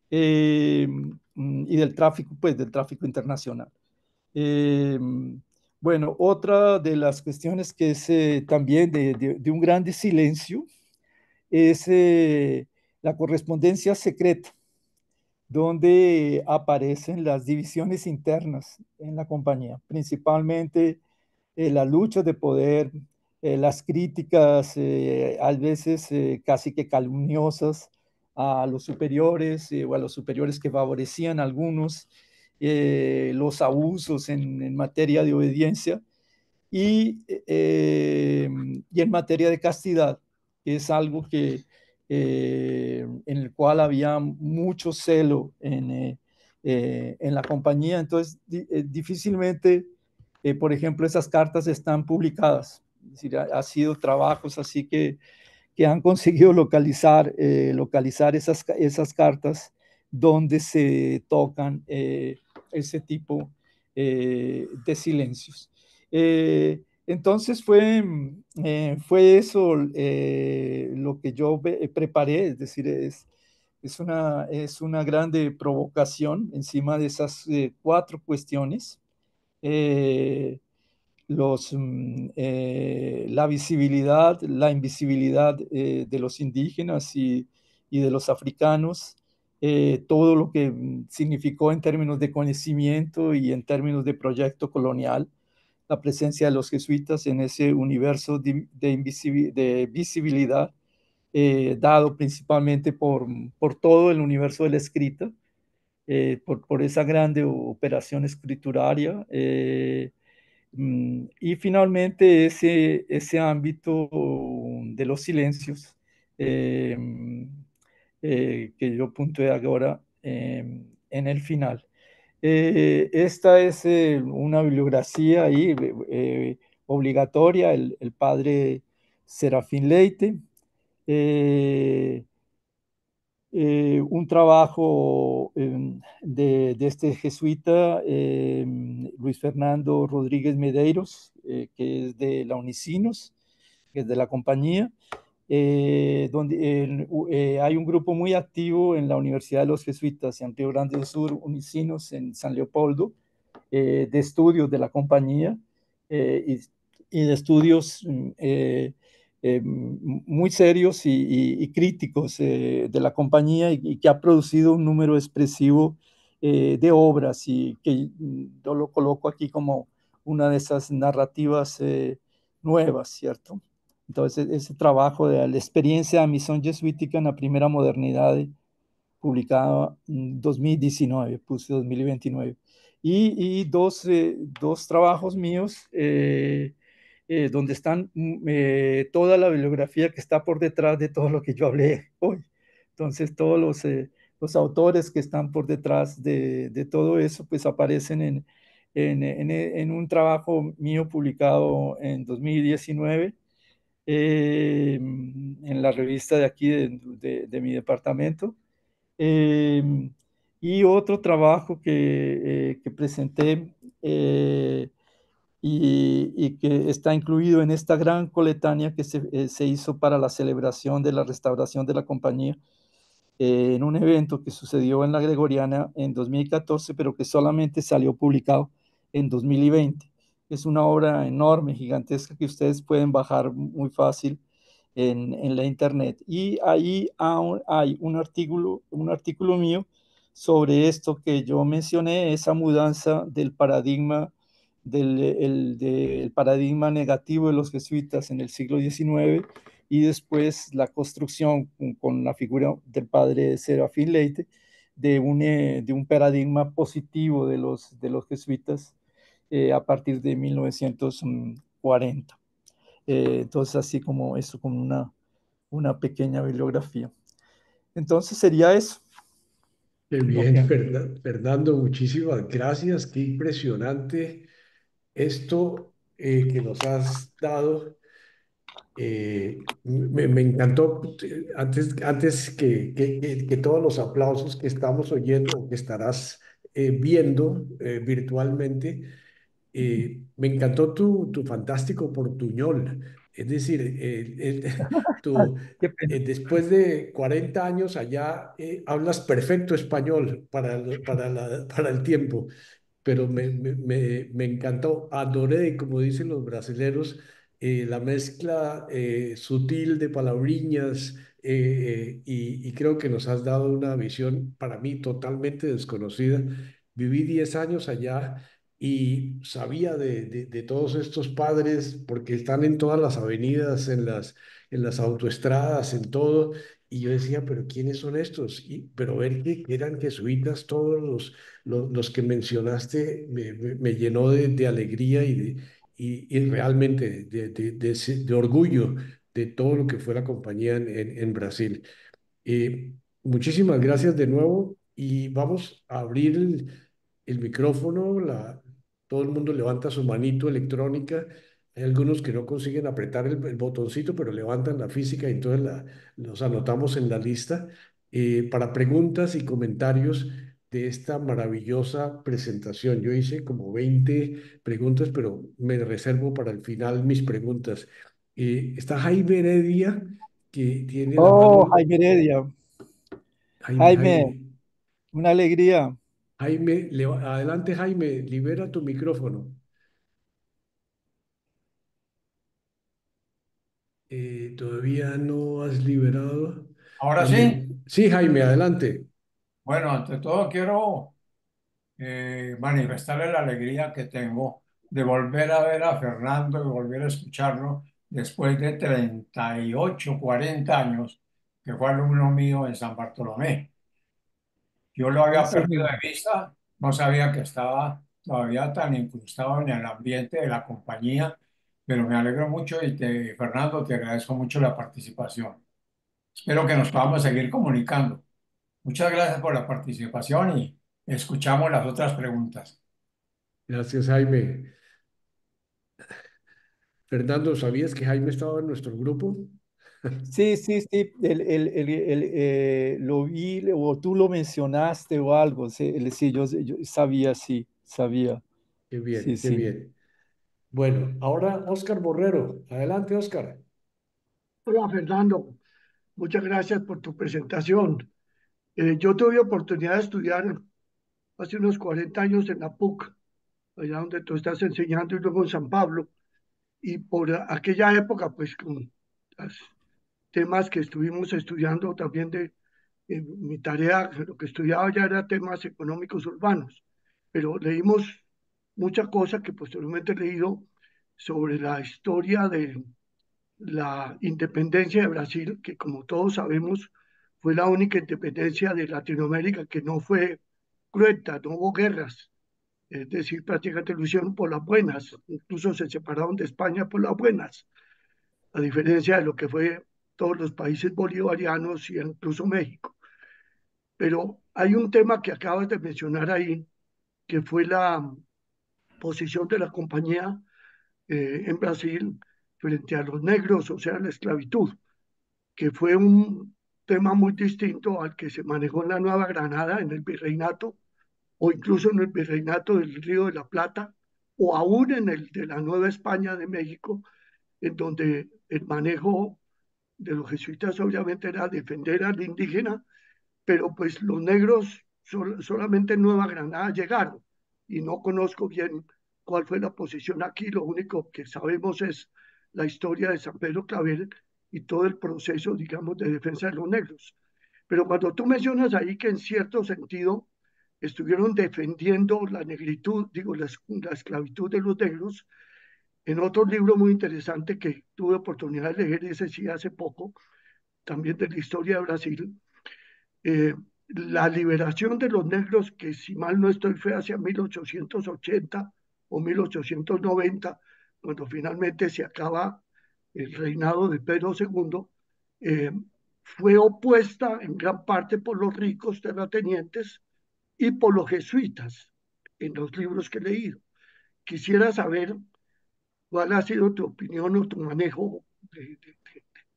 y del tráfico internacional. Bueno, otra de las cuestiones que es también de un grande silencio es la correspondencia secreta, donde aparecen las divisiones internas en la compañía, principalmente la lucha de poder, las críticas, a veces casi que calumniosas a los superiores o a los superiores que favorecían a algunos, los abusos en materia de obediencia y en materia de castidad, que es algo en el cual había mucho celo en la compañía. Entonces, difícilmente, por ejemplo, esas cartas están publicadas. Es decir, ha sido trabajos así que han conseguido localizar esas cartas donde se tocan ese tipo de silencios. Entonces fue eso lo que yo preparé, es decir, es una grande provocación encima de esas 4 cuestiones la visibilidad, la invisibilidad de los indígenas y de los africanos, todo lo que significó en términos de conocimiento y en términos de proyecto colonial, la presencia de los jesuitas en ese universo de visibilidad, dado principalmente por todo el universo de la escrita, por esa grande operación escrituraria. Y finalmente ese ámbito de los silencios eh, que yo puntué ahora en el final. Esta es una bibliografía ahí obligatoria, el padre Serafín Leite. Eh, un trabajo de este jesuita, Luis Fernando Rodríguez Medeiros, que es de la Unicinos, que es de la compañía, donde hay un grupo muy activo en la Universidad de los Jesuitas en Río Grande do Sur, Unicinos, en San Leopoldo, de estudios de la compañía eh, y de estudios muy serios y críticos de la compañía y que ha producido un número expresivo de obras y que yo lo coloco aquí como una de esas narrativas nuevas, ¿cierto? Entonces, ese trabajo de la experiencia de misión jesuítica en la primera modernidad publicada en 2019, puse 2029. Y dos trabajos míos donde están toda la bibliografía que está por detrás de todo lo que yo hablé hoy. Entonces, todos los autores que están por detrás de todo eso, pues aparecen en un trabajo mío publicado en 2019 en la revista de aquí de mi departamento. Eh, y otro trabajo que presenté y que está incluido en esta gran coletánea que se hizo para la celebración de la restauración de la compañía en un evento que sucedió en la Gregoriana en 2014, pero que solamente salió publicado en 2020. Es una obra enorme, gigantesca, que ustedes pueden bajar muy fácil en la internet. Y ahí hay un artículo mío sobre esto que yo mencioné, esa mudanza del paradigma, del paradigma negativo de los jesuitas en el siglo XIX y después la construcción con la figura del padre Serafín Leite de un paradigma positivo de los jesuitas a partir de 1940. Entonces, así como eso, como una pequeña bibliografía. Entonces, sería eso. Qué Lo bien, que... Fernando, muchísimas gracias. Qué impresionante esto que nos has dado. Me encantó, antes que todos los aplausos que estamos oyendo o que estarás viendo virtualmente, me encantó tu fantástico portuñol. Es decir, tu, Qué pena. después de 40 años allá, hablas perfecto español para el tiempo, pero me encantó, adoré, como dicen los brasileros, la mezcla sutil de palabriñas, y creo que nos has dado una visión para mí totalmente desconocida. Viví 10 años allá y sabía de todos estos padres porque están en todas las avenidas, en las autoestradas, en todo. Y yo decía, pero ¿quiénes son estos? Pero ver que eran jesuitas todos los que mencionaste me llenó de alegría y realmente de orgullo de todo lo que fue la compañía en Brasil. Muchísimas gracias de nuevo y vamos a abrir el micrófono. Todo el mundo levanta su manito electrónica. Hay algunos que no consiguen apretar el botoncito, pero levantan la física y entonces los anotamos en la lista para preguntas y comentarios de esta maravillosa presentación. Yo hice como 20 preguntas, pero me reservo para el final mis preguntas. Está Jaime Heredia, que tiene la Oh, mano. Jaime Heredia. Jaime, Jaime, Jaime, una alegría. Jaime, adelante Jaime, libera tu micrófono. Todavía no has liberado. Ahora sí, También. Sí, Jaime, adelante. bueno, ante todo quiero manifestarle la alegría que tengo de volver a ver a Fernando y volver a escucharlo después de 38, 40 años que fue alumno mío en San Bartolomé. Yo lo había Eso perdido mismo. de vista, no sabía que estaba todavía tan incrustado en el ambiente de la compañía, pero me alegro mucho y Fernando, te agradezco mucho la participación. Espero que nos podamos seguir comunicando. Muchas gracias por la participación y escuchamos las otras preguntas. Gracias, Jaime. Fernando, ¿sabías que Jaime estaba en nuestro grupo? Sí, sí, sí, lo vi o tú lo mencionaste o algo. Sí, sí, yo sabía, sí, sabía. Qué Sí, bien, qué sí. bien. Bueno, ahora Oscar Borrero. Adelante, Oscar. Hola Fernando, muchas gracias por tu presentación. Yo tuve oportunidad de estudiar hace unos 40 años en la PUC, allá donde tú estás enseñando, y luego en San Pablo. Y por aquella época, pues con los temas que estuvimos estudiando también mi tarea, lo que estudiaba ya era temas económicos urbanos, pero leímos mucha cosa que posteriormente he leído sobre la historia de la independencia de Brasil, que como todos sabemos fue la única independencia de Latinoamérica que no fue cruenta, no hubo guerras, es decir, prácticamente lo hicieron por las buenas, incluso se separaron de España por las buenas, a diferencia de lo que fue todos los países bolivarianos y incluso México. Pero hay un tema que acabas de mencionar ahí, que fue la posición de la compañía en Brasil frente a los negros, o sea, la esclavitud, que fue un tema muy distinto al que se manejó en la Nueva Granada, en el virreinato, o incluso en el virreinato del Río de la Plata, o aún en el de la Nueva España de México, en donde el manejo de los jesuitas obviamente era defender al indígena, pero pues los negros solamente en Nueva Granada llegaron y no conozco bien cuál fue la posición aquí, lo único que sabemos es la historia de San Pedro Clavel y todo el proceso, digamos, de defensa de los negros. Pero cuando tú mencionas ahí que en cierto sentido estuvieron defendiendo la negritud, digo, la esclavitud de los negros, en otro libro muy interesante que tuve oportunidad de leer, ese sí hace poco, también de la historia de Brasil, eh, la liberación de los negros, que si mal no estoy fue hacia 1880 o 1890, cuando finalmente se acaba el reinado de Pedro II, eh, fue opuesta en gran parte por los ricos terratenientes y por los jesuitas, en los libros que he leído. Quisiera saber cuál ha sido tu opinión o tu manejo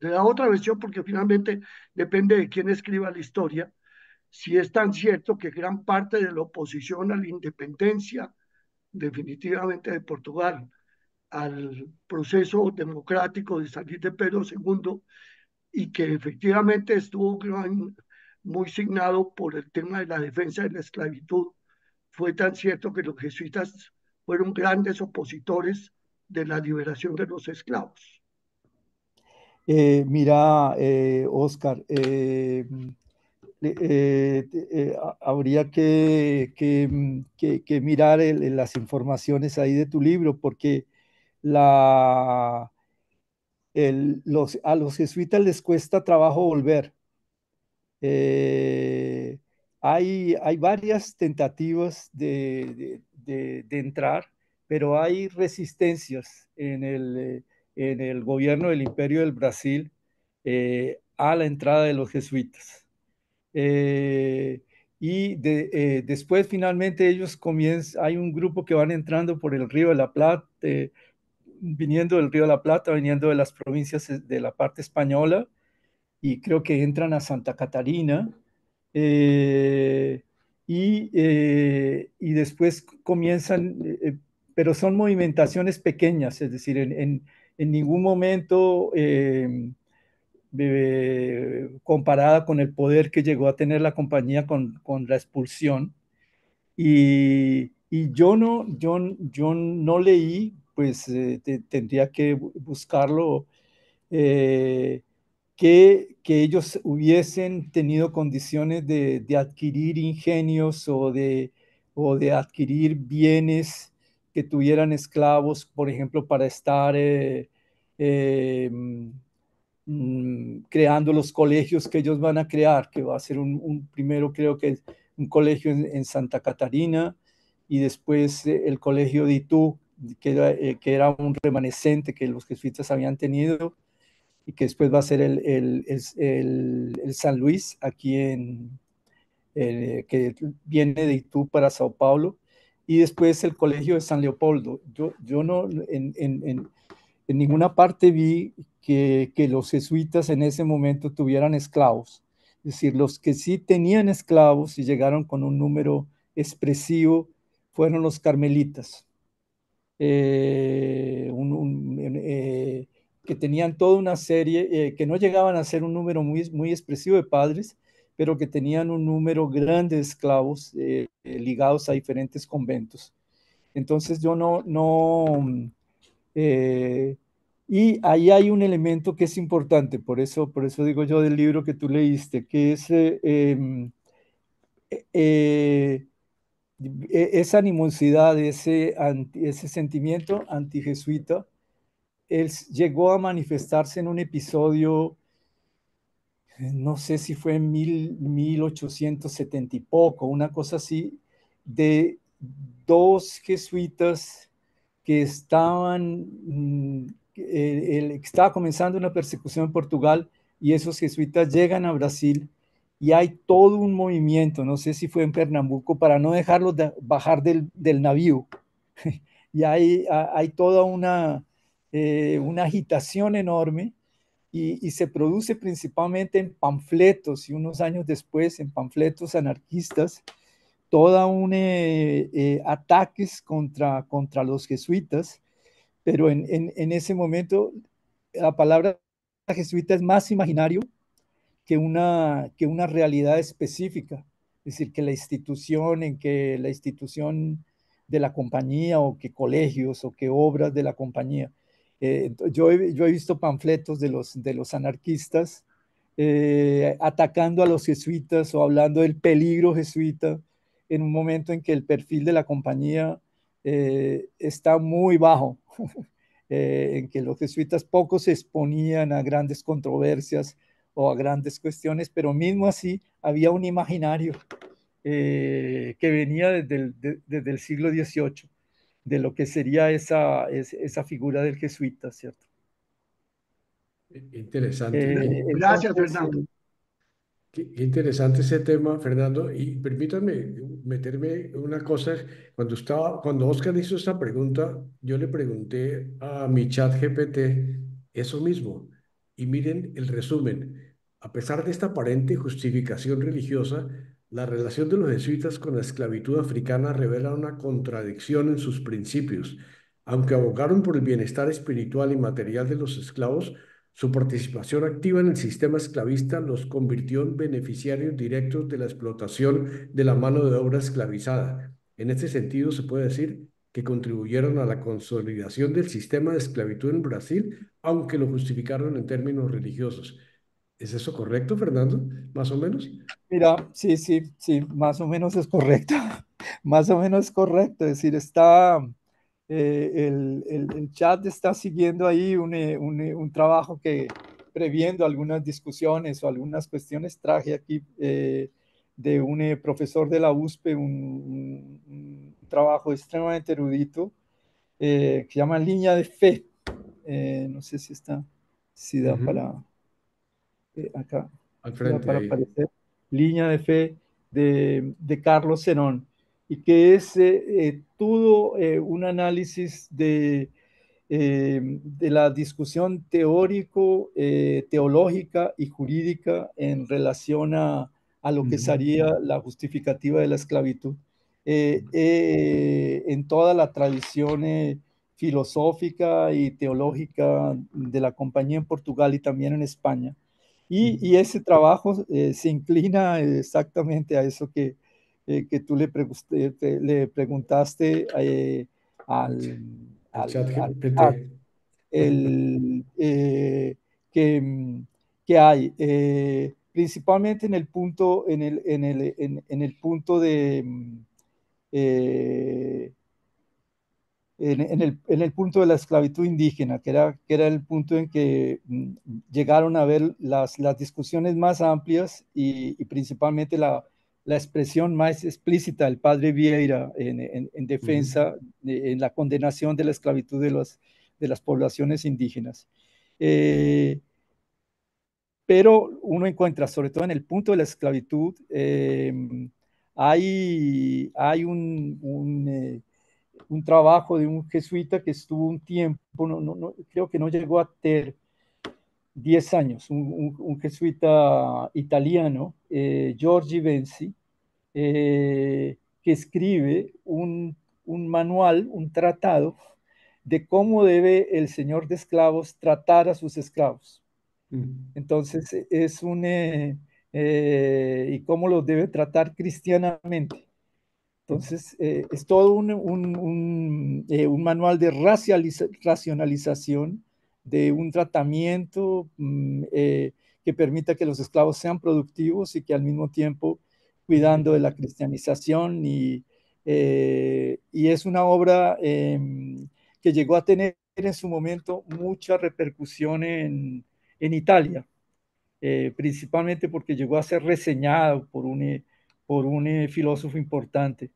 de la otra versión, porque finalmente depende de quién escriba la historia, si es tan cierto que gran parte de la oposición a la independencia definitivamente de Portugal, al proceso democrático de salir de Pedro II, y que efectivamente estuvo muy signado por el tema de la defensa de la esclavitud, fue tan cierto que los jesuitas fueron grandes opositores de la liberación de los esclavos. Mira, Oscar, habría que mirar las informaciones ahí de tu libro, porque la, a los jesuitas les cuesta trabajo volver. Eh, hay varias tentativas de entrar, pero hay resistencias en el gobierno del Imperio del Brasil a la entrada de los jesuitas. Eh, después finalmente ellos comienzan, hay un grupo que van entrando por el Río de la Plata, viniendo del Río de la Plata, viniendo de las provincias de la parte española, y creo que entran a Santa Catarina, eh, y después comienzan, pero son movimentaciones pequeñas, es decir, en ningún momento comparada con el poder que llegó a tener la compañía con la expulsión. Y yo no leí, pues tendría que buscarlo, eh, que ellos hubiesen tenido condiciones de adquirir ingenios o de adquirir bienes que tuvieran esclavos, por ejemplo, para estar eh, creando los colegios que ellos van a crear, que va a ser primero creo que es un colegio en Santa Catarina y después el colegio de Itú, que era un remanescente que los jesuitas habían tenido y que después va a ser el San Luis aquí que viene de Itú para Sao Paulo, y después el colegio de San Leopoldo. Yo no en ninguna parte vi que los jesuitas en ese momento tuvieran esclavos. Es decir, los que sí tenían esclavos y llegaron con un número expresivo fueron los carmelitas, que tenían toda una serie, que no llegaban a ser un número muy expresivo de padres, pero que tenían un número grande de esclavos ligados a diferentes conventos. Entonces yo eh, y ahí hay un elemento que es importante, por eso digo yo del libro que tú leíste, que es eh, esa animosidad, ese sentimiento antijesuita, él llegó a manifestarse en un episodio, no sé si fue en 1870 y poco, una cosa así, de dos jesuitas que estaba comenzando una persecución en Portugal y esos jesuitas llegan a Brasil y hay todo un movimiento, no sé si fue en Pernambuco, para no dejarlos bajar del navío. Y hay toda una agitación enorme y se produce principalmente en panfletos y unos años después en panfletos anarquistas, toda un ataques contra los jesuitas, pero en ese momento la palabra jesuita es más imaginario que una realidad específica. Es decir, que la institución de la compañía o que colegios o que obras de la compañía. Yo he visto panfletos de los anarquistas atacando a los jesuitas o hablando del peligro jesuita en un momento en que el perfil de la compañía está muy bajo, en que los jesuitas poco se exponían a grandes controversias o a grandes cuestiones, pero mismo así había un imaginario que venía desde el siglo XVIII, de lo que sería esa figura del jesuita, ¿cierto? Interesante. Gracias, Entonces, Fernando. Qué interesante ese tema, Fernando. Y permítanme meterme una cosa. Cuando Oscar hizo esta pregunta, yo le pregunté a mi chat GPT eso mismo. Y miren el resumen. A pesar de esta aparente justificación religiosa, la relación de los jesuitas con la esclavitud africana revela una contradicción en sus principios. Aunque abogaron por el bienestar espiritual y material de los esclavos, su participación activa en el sistema esclavista los convirtió en beneficiarios directos de la explotación de la mano de obra esclavizada. En este sentido, se puede decir que contribuyeron a la consolidación del sistema de esclavitud en Brasil, aunque lo justificaron en términos religiosos. ¿Es eso correcto, Fernando? ¿Más o menos? mira, sí, más o menos es correcto, más o menos es correcto, es decir, está, el chat está siguiendo ahí un trabajo que, previendo algunas discusiones o algunas cuestiones, traje aquí de un profesor de la USP, un trabajo extremadamente erudito, que se llama Línea de Fe. No sé si da Ujú. para acá, Al si da frente para ahí. aparecer. Línea de Fe de Carlos Zenón, y que es todo un análisis de la discusión teológica y jurídica en relación a lo que Ujú. sería la justificativa de la esclavitud. En toda la tradición filosófica y teológica de la compañía en Portugal y también en España. Y ese trabajo se inclina exactamente a eso que tú le preguntaste al, Al chat al GPT. chat, el, que hay, principalmente en el punto, en el punto de, eh, en el punto de la esclavitud indígena, que era el punto en que llegaron a ver las discusiones más amplias y principalmente la expresión más explícita del padre Vieira en defensa, en la condenación de la esclavitud de las poblaciones indígenas. Pero uno encuentra, sobre todo en el punto de la esclavitud, hay un trabajo de un jesuita que estuvo un tiempo, creo que no llegó a tener 10 años, un jesuita italiano, Giorgi Benzi, que escribe un manual, un tratado de cómo debe el señor de esclavos tratar a sus esclavos. Entonces, y cómo los debe tratar cristianamente. Entonces, es todo un manual de racionalización de un tratamiento que permita que los esclavos sean productivos y que al mismo tiempo cuidando de la cristianización y es una obra que llegó a tener en su momento mucha repercusión en Italia, principalmente porque llegó a ser reseñado por un filósofo importante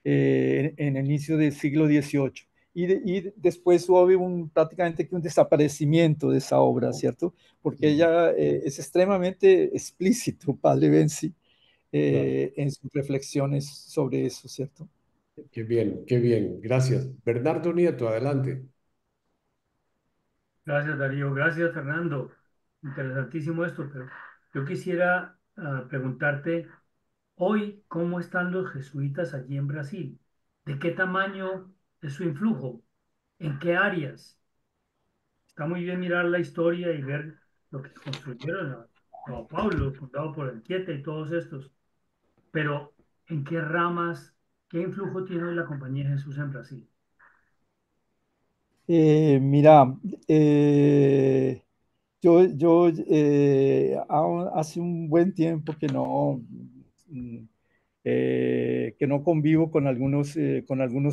en el inicio del siglo XVIII. Y después hubo prácticamente un desaparecimiento de esa obra, ¿cierto? Porque ella es extremadamente explícito, padre Benzi, en sus reflexiones sobre eso, ¿cierto? Qué bien, qué bien. Gracias. Bernardo Nieto, adelante. Gracias, Darío. Gracias, Fernando. Interesantísimo esto, pero yo quisiera preguntarte hoy, ¿cómo están los jesuitas allí en Brasil? ¿De qué tamaño es su influjo? ¿En qué áreas? Está muy bien mirar la historia y ver lo que construyeron a Sao Paulo, fundado por Anchieta y todos estos, pero ¿en qué ramas, qué influjo tiene hoy la Compañía de Jesús en Brasil? Mira, yo hace un buen tiempo mm, que no convivo con algunos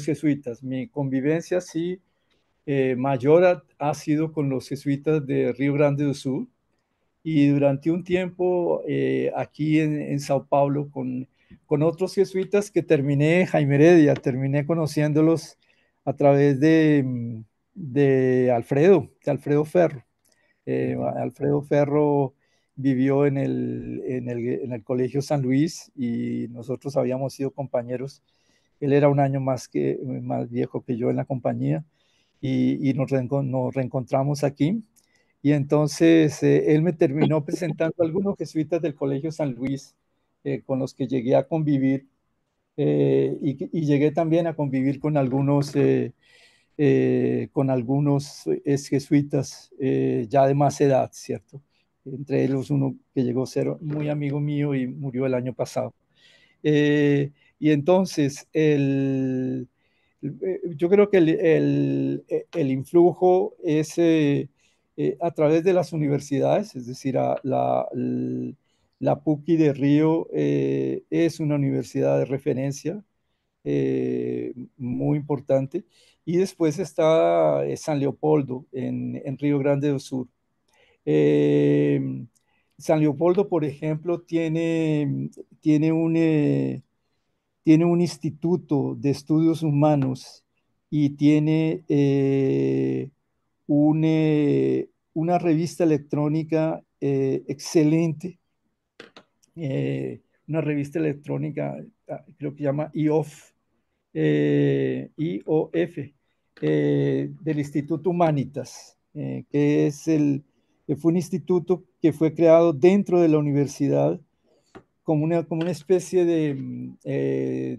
jesuitas. Mi convivencia sí mayor ha sido con los jesuitas de Río Grande do Sul y durante un tiempo aquí en Sao Paulo con otros jesuitas que terminé, Jaime Heredia, terminé conociéndolos a través de Alfredo Ferro. Alfredo Ferro vivió en el Colegio San Luis y nosotros habíamos sido compañeros. Él era un año más viejo que yo en la compañía y nos reencontramos aquí. Y entonces él me terminó presentando a algunos jesuitas del Colegio San Luis con los que llegué a convivir y llegué también a convivir con algunos ex jesuitas ya de más edad, ¿cierto? Entre ellos uno que llegó a ser muy amigo mío y murió el año pasado. Y entonces yo creo que el influjo es a través de las universidades, es decir, la PUCI de Río es una universidad de referencia muy importante. Y después está San Leopoldo en Río Grande do Sur. Eh, San Leopoldo, por ejemplo, tiene tiene un instituto de estudios humanos y tiene una revista electrónica excelente, una revista electrónica, creo que se llama IOF, IOF, del Instituto Humanitas, que fue un instituto que fue creado dentro de la universidad como una especie de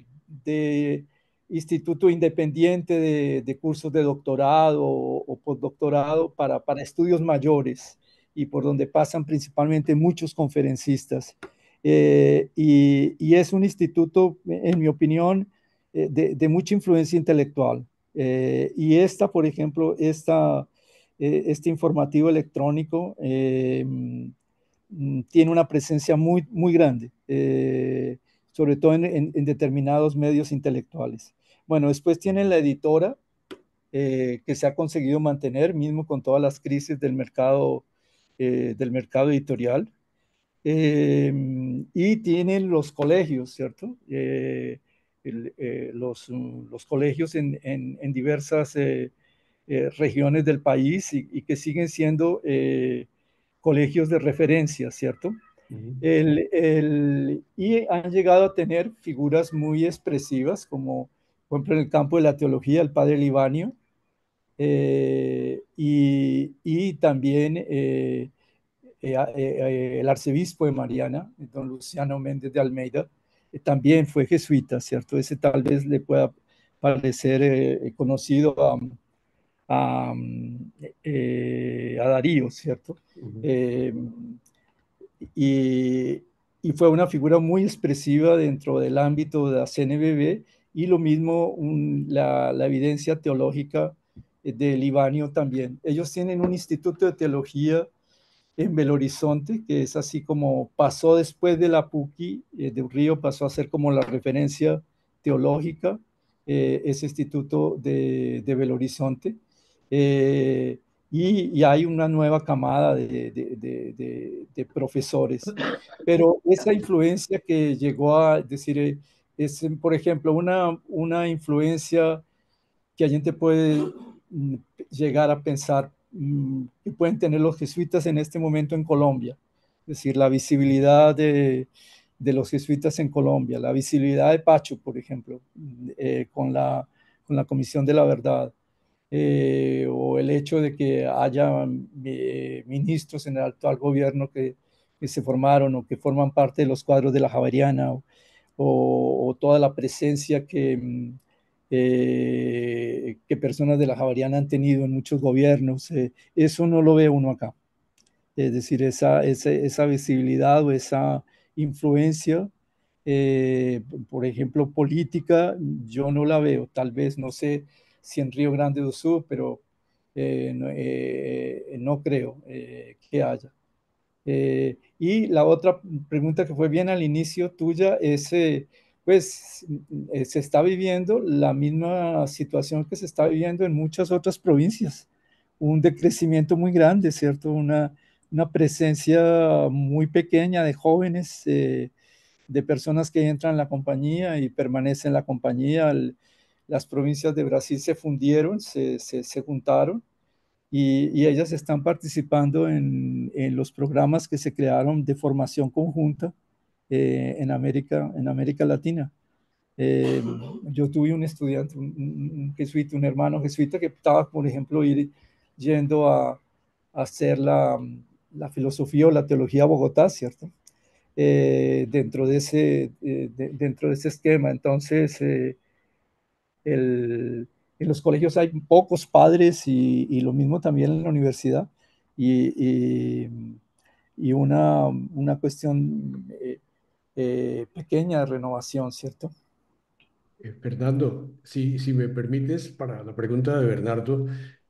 instituto independiente de cursos de doctorado o postdoctorado para estudios mayores y por donde pasan principalmente muchos conferencistas. Y es un instituto, en mi opinión, de mucha influencia intelectual. Y esta, por ejemplo, este informativo electrónico tiene una presencia muy, muy grande, sobre todo en determinados medios intelectuales. Bueno, después tiene la editora, que se ha conseguido mantener, mismo con todas las crisis del mercado editorial. Y tienen los colegios, ¿cierto? Los colegios en diversas regiones del país y que siguen siendo colegios de referencia, ¿cierto? Ujú. Y han llegado a tener figuras muy expresivas, como por ejemplo en el campo de la teología, el padre Libanio, y también el arzobispo de Mariana, don Luciano Méndez de Almeida, también fue jesuita, ¿cierto? Ese tal vez le pueda parecer conocido a, a Darío, ¿cierto? Ujú. Eh, y, y, fue una figura muy expresiva dentro del ámbito de la CNBB, y lo mismo la evidencia teológica de Libanio también. Ellos tienen un instituto de teología en Belo Horizonte, que es así como pasó después de la PUCI de Río, pasó a ser como la referencia teológica, ese instituto de Belo Horizonte. Eh, y hay una nueva camada de profesores. Pero esa influencia que llegó a decir, es, por ejemplo, una influencia que la gente puede llegar a pensar que pueden tener los jesuitas en este momento en Colombia. Es decir, la visibilidad de los jesuitas en Colombia, la visibilidad de Pacho, por ejemplo, con la Comisión de la Verdad, o el hecho de que haya ministros en el actual gobierno que se formaron o que forman parte de los cuadros de la Javeriana, o toda la presencia que personas de la Javeriana han tenido en muchos gobiernos. Eso no lo ve uno acá. Es decir, esa visibilidad o esa influencia, por ejemplo, política, yo no la veo. Tal vez, no sé si en Río Grande do Sul, pero no creo que haya. Y la otra pregunta que fue bien al inicio tuya es, pues, se está viviendo la misma situación que se está viviendo en muchas otras provincias, un decrecimiento muy grande, ¿cierto? Una presencia muy pequeña de jóvenes, de personas que entran en la compañía y permanecen en la compañía. Las provincias de Brasil se fundieron, se juntaron, y ellas están participando en los programas que se crearon de formación conjunta en América Latina. Eh, yo tuve un estudiante, un jesuita, un hermano jesuita que estaba, por ejemplo, yendo a hacer la filosofía o la teología a Bogotá, ¿cierto? Dentro de ese esquema. Entonces, en los colegios hay pocos padres, y lo mismo también en la universidad, y, y, y una cuestión pequeña de renovación, ¿cierto? Fernando, si me permites, para la pregunta de Bernardo,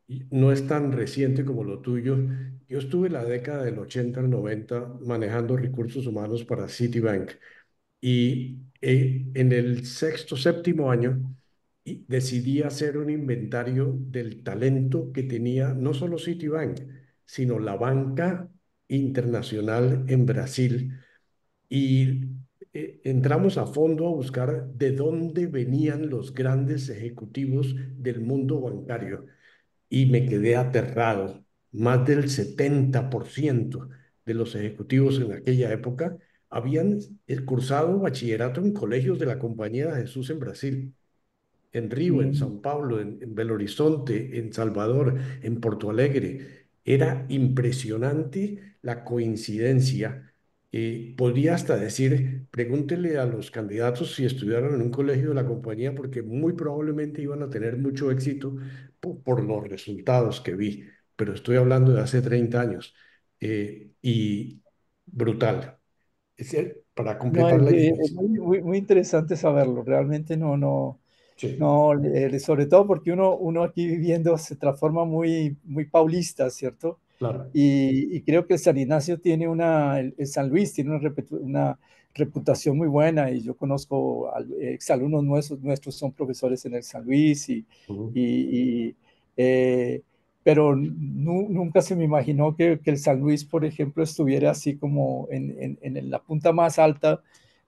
y no es tan reciente como lo tuyo. Yo estuve la década del 80 al 90 manejando recursos humanos para Citibank, y en el sexto, séptimo año decidí hacer un inventario del talento que tenía no solo Citibank, sino la banca internacional en Brasil, y entramos a fondo a buscar de dónde venían los grandes ejecutivos del mundo bancario, y me quedé aterrado. Más del 70% de los ejecutivos en aquella época habían cursado bachillerato en colegios de la Compañía de Jesús en Brasil, en Río, en Mm, São Paulo, en Belo Horizonte, en Salvador, en Porto Alegre. Era impresionante la coincidencia. Podría hasta decir, pregúntele a los candidatos si estudiaron en un colegio de la compañía, porque muy probablemente iban a tener mucho éxito por los resultados que vi. Pero estoy hablando de hace 30 años. Y brutal. Para no, completar la es información. muy, muy, muy interesante saberlo. Realmente no, no. sí, No, sobre todo porque uno aquí viviendo se transforma muy paulista, ¿cierto? claro. Y creo que el San Ignacio tiene el San Luis tiene una reputación muy buena y yo conozco exalumnos nuestros son profesores en el San Luis Ujú. y, eh, pero nunca se me imaginó que el San Luis, por ejemplo, estuviera así como en la punta más alta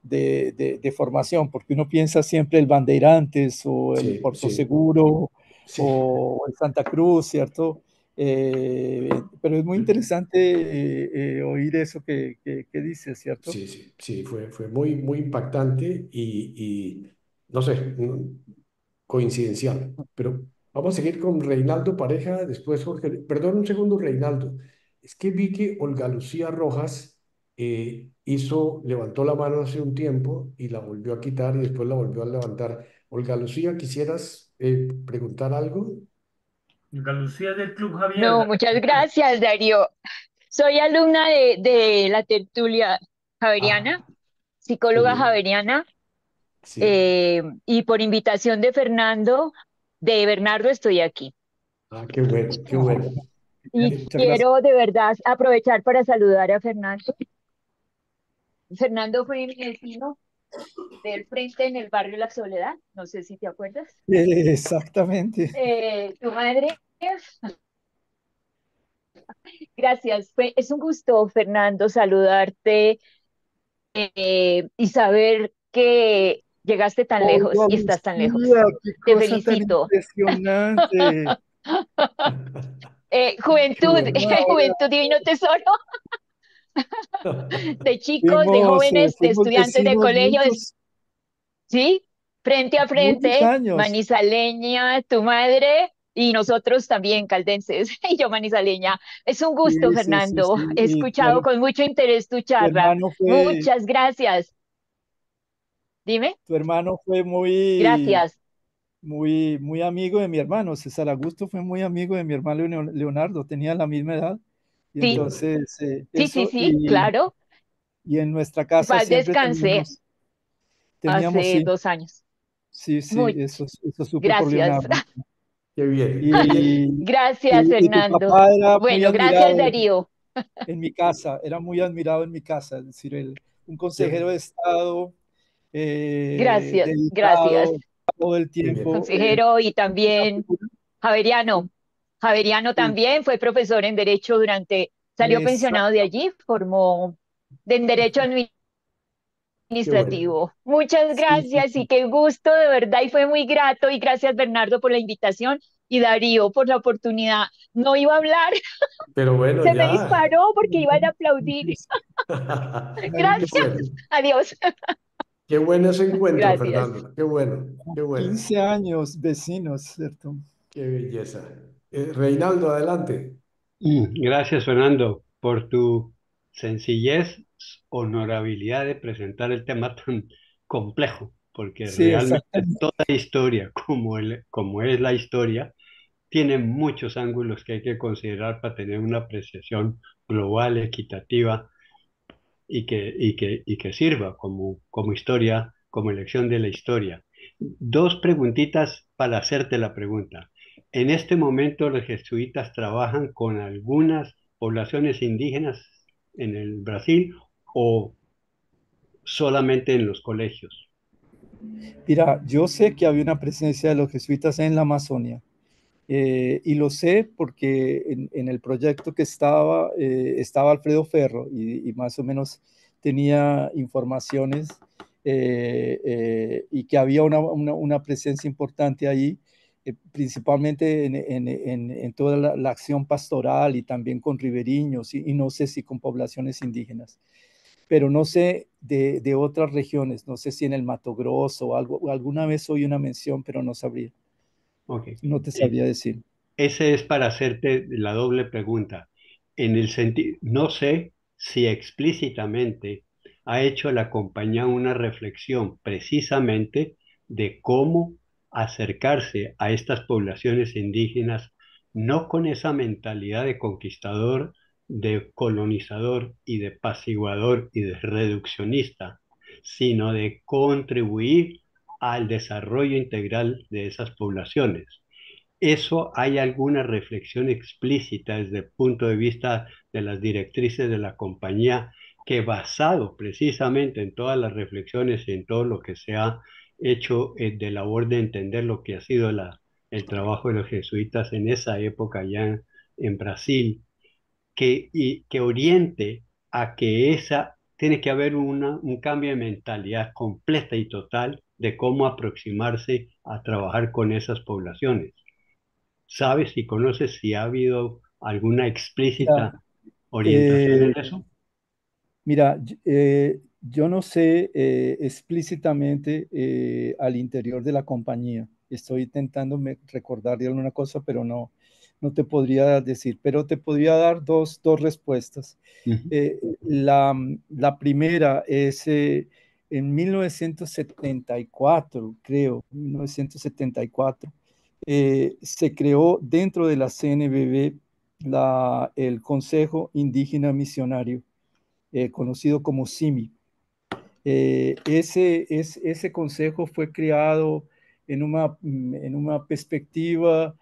de formación, porque uno piensa siempre el Bandeirantes o el Sí, Porto sí, Seguro sí, o el Santa Cruz, ¿cierto? Pero es muy interesante oír eso que dices, ¿cierto? sí, sí, sí, fue muy, muy impactante y no sé, coincidencial. Pero vamos a seguir con Reinaldo Pareja, después Jorge. Perdón un segundo, Reinaldo. Es que vi que Olga Lucía Rojas levantó la mano hace un tiempo y la volvió a quitar y después la volvió a levantar. Olga Lucía, ¿quisieras preguntar algo? Olga Lucía del Club Javier. No, muchas gracias, Darío. Soy alumna de la tertulia Ah, javeriana, qué psicóloga bien. javeriana, Sí. y por invitación de Bernardo, estoy aquí. Ah, qué bueno, qué bueno. Y Muchas gracias. quiero de verdad aprovechar para saludar a Fernando. Fernando fue mi vecino del frente en el barrio La Soledad, no sé si te acuerdas. Exactamente. Tu madre, gracias. Es un gusto, Fernando, saludarte y saber que llegaste tan lejos Olga y estás tan lejos. Lucía, qué Te cosa tan felicito. impresionante. Qué Juventud, bueno. juventud divino tesoro, de chicos, de Fuimos, jóvenes, de fuimos estudiantes de vecinos colegio, ¿sí? Frente a muchos frente, años. manizaleña, tu madre y nosotros también caldenses, y yo manizaleña. Es un Sí, gusto, sí, sí, Fernando. sí. He escuchado con mucho interés tu Tu charla. hermano fue, Muchas gracias. Dime, tu hermano fue muy, gracias. muy amigo de mi hermano. César Augusto fue muy amigo de mi hermano Leonardo, tenía la misma edad. Y Sí, Bueno, entonces, sí, sí, eso, sí, claro. y en nuestra casa Paz siempre descanse teníamos, hace sí, 2 años. sí, sí, Muy, eso supe por gracias. Leonardo. qué bien. Y, Gracias, y tu Fernando. papá era muy Bueno, gracias, admirado Darío. en mi casa, era muy admirado en mi casa, es decir, un consejero Qué, de Estado Gracias, gracias, dedicado todo el qué bien. tiempo. consejero y Una también figura, Javeriano. Javeriano sí, también fue profesor en Derecho salió pensionado de allí, formó en Derecho Qué bueno. Administrativo. Muchas sí, sí, gracias y sí. qué gusto, de verdad, y fue muy grato. Y gracias, Bernardo, por la invitación y Darío por la oportunidad. No iba a hablar, Pero bueno, se me ya. disparó porque iban a aplaudir. Qué Gracias, bueno. adiós. Qué bueno ese encuentro, Gracias. Fernando. Qué bueno, qué bueno. 15 años vecinos, ¿cierto? Qué belleza. Reinaldo, adelante. Gracias, Fernando, por tu sencillez, honorabilidad de presentar el tema tan complejo, porque Sí, realmente exactamente. toda historia, como es la historia, tiene muchos ángulos que hay que considerar para tener una apreciación global, equitativa y que sirva como historia, como elección de la historia. Dos preguntitas para hacerte la pregunta. En este momento los jesuitas trabajan con algunas poblaciones indígenas en el Brasil o solamente en los colegios. Mira, yo sé que había una presencia de los jesuitas en la Amazonia. Y lo sé porque en el proyecto que estaba Alfredo Ferro y más o menos tenía informaciones y que había una presencia importante ahí, principalmente en toda la acción pastoral y también con ribereños y no sé si con poblaciones indígenas, pero no sé de otras regiones, no sé si en el Mato Grosso o algo, alguna vez oí una mención, pero no sabría, Ok. no te Eh, sabría decir. Ese es para hacerte la doble pregunta. En el sentido, no sé si explícitamente ha hecho la compañía una reflexión precisamente de cómo acercarse a estas poblaciones indígenas, no con esa mentalidad de conquistador, de colonizador y de apaciguador y de reduccionista, sino de contribuir al desarrollo integral de esas poblaciones. ¿Eso hay alguna reflexión explícita desde el punto de vista de las directrices de la compañía que basado precisamente en todas las reflexiones y en todo lo que se ha hecho de labor de entender lo que ha sido el trabajo de los jesuitas en esa época ya en Brasil, que oriente a que tiene que haber un cambio de mentalidad completa y total de cómo aproximarse a trabajar con esas poblaciones? ¿Sabes y conoces si ha habido alguna Mira, explícita orientación eh, en eso? Mira, yo no sé explícitamente al interior de la compañía. Estoy intentando recordar de alguna cosa, pero no te podría decir. Pero te podría dar dos respuestas. Ujú. La primera es en 1974, creo, 1974, se creó dentro de la CNBB el Consejo Indígena Misionario, conocido como CIMI. Ese consejo fue creado en una perspectiva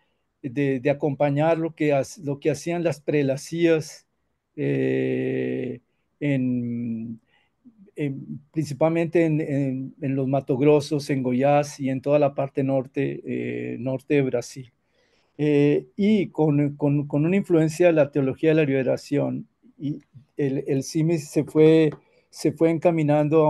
de acompañar lo que hacían las prelacías eh, en, principalmente en los Mato Grossos, en Goiás y en toda la parte norte de Brasil. Y con una influencia de la teología de la liberación, y el CIMI se fue encaminando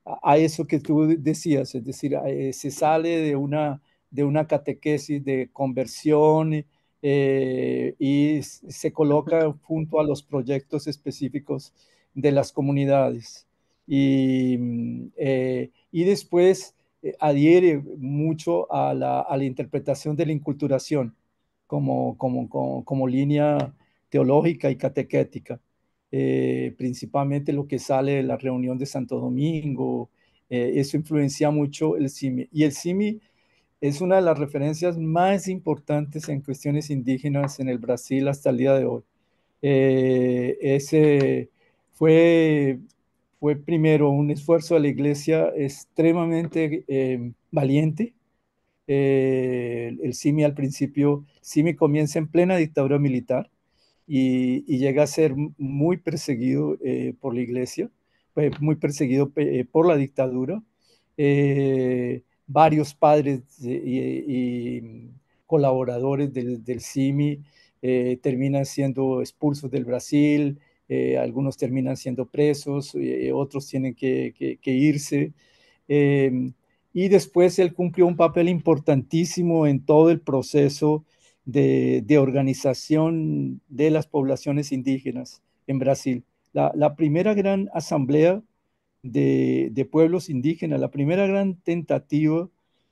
a eso que tú decías, es decir, se sale de una catequesis de conversión y se coloca junto a los proyectos específicos de las comunidades. Y después adhiere mucho a la interpretación de la inculturación como línea teológica y catequética. Principalmente lo que sale de la reunión de Santo Domingo, eso influencia mucho el CIMI. Y el CIMI es una de las referencias más importantes en cuestiones indígenas en el Brasil hasta el día de hoy. Ese fue, fue primero un esfuerzo de la iglesia extremadamente valiente. El CIMI al principio, CIMI comienza en plena dictadura militar y llega a ser muy perseguido por la iglesia, muy perseguido por la dictadura. Varios padres y colaboradores del CIMI terminan siendo expulsos del Brasil, algunos terminan siendo presos, otros tienen que irse. Eh, y después él cumplió un papel importantísimo en todo el proceso de organización de las poblaciones indígenas en Brasil. La primera gran asamblea de pueblos indígenas, la primera gran tentativa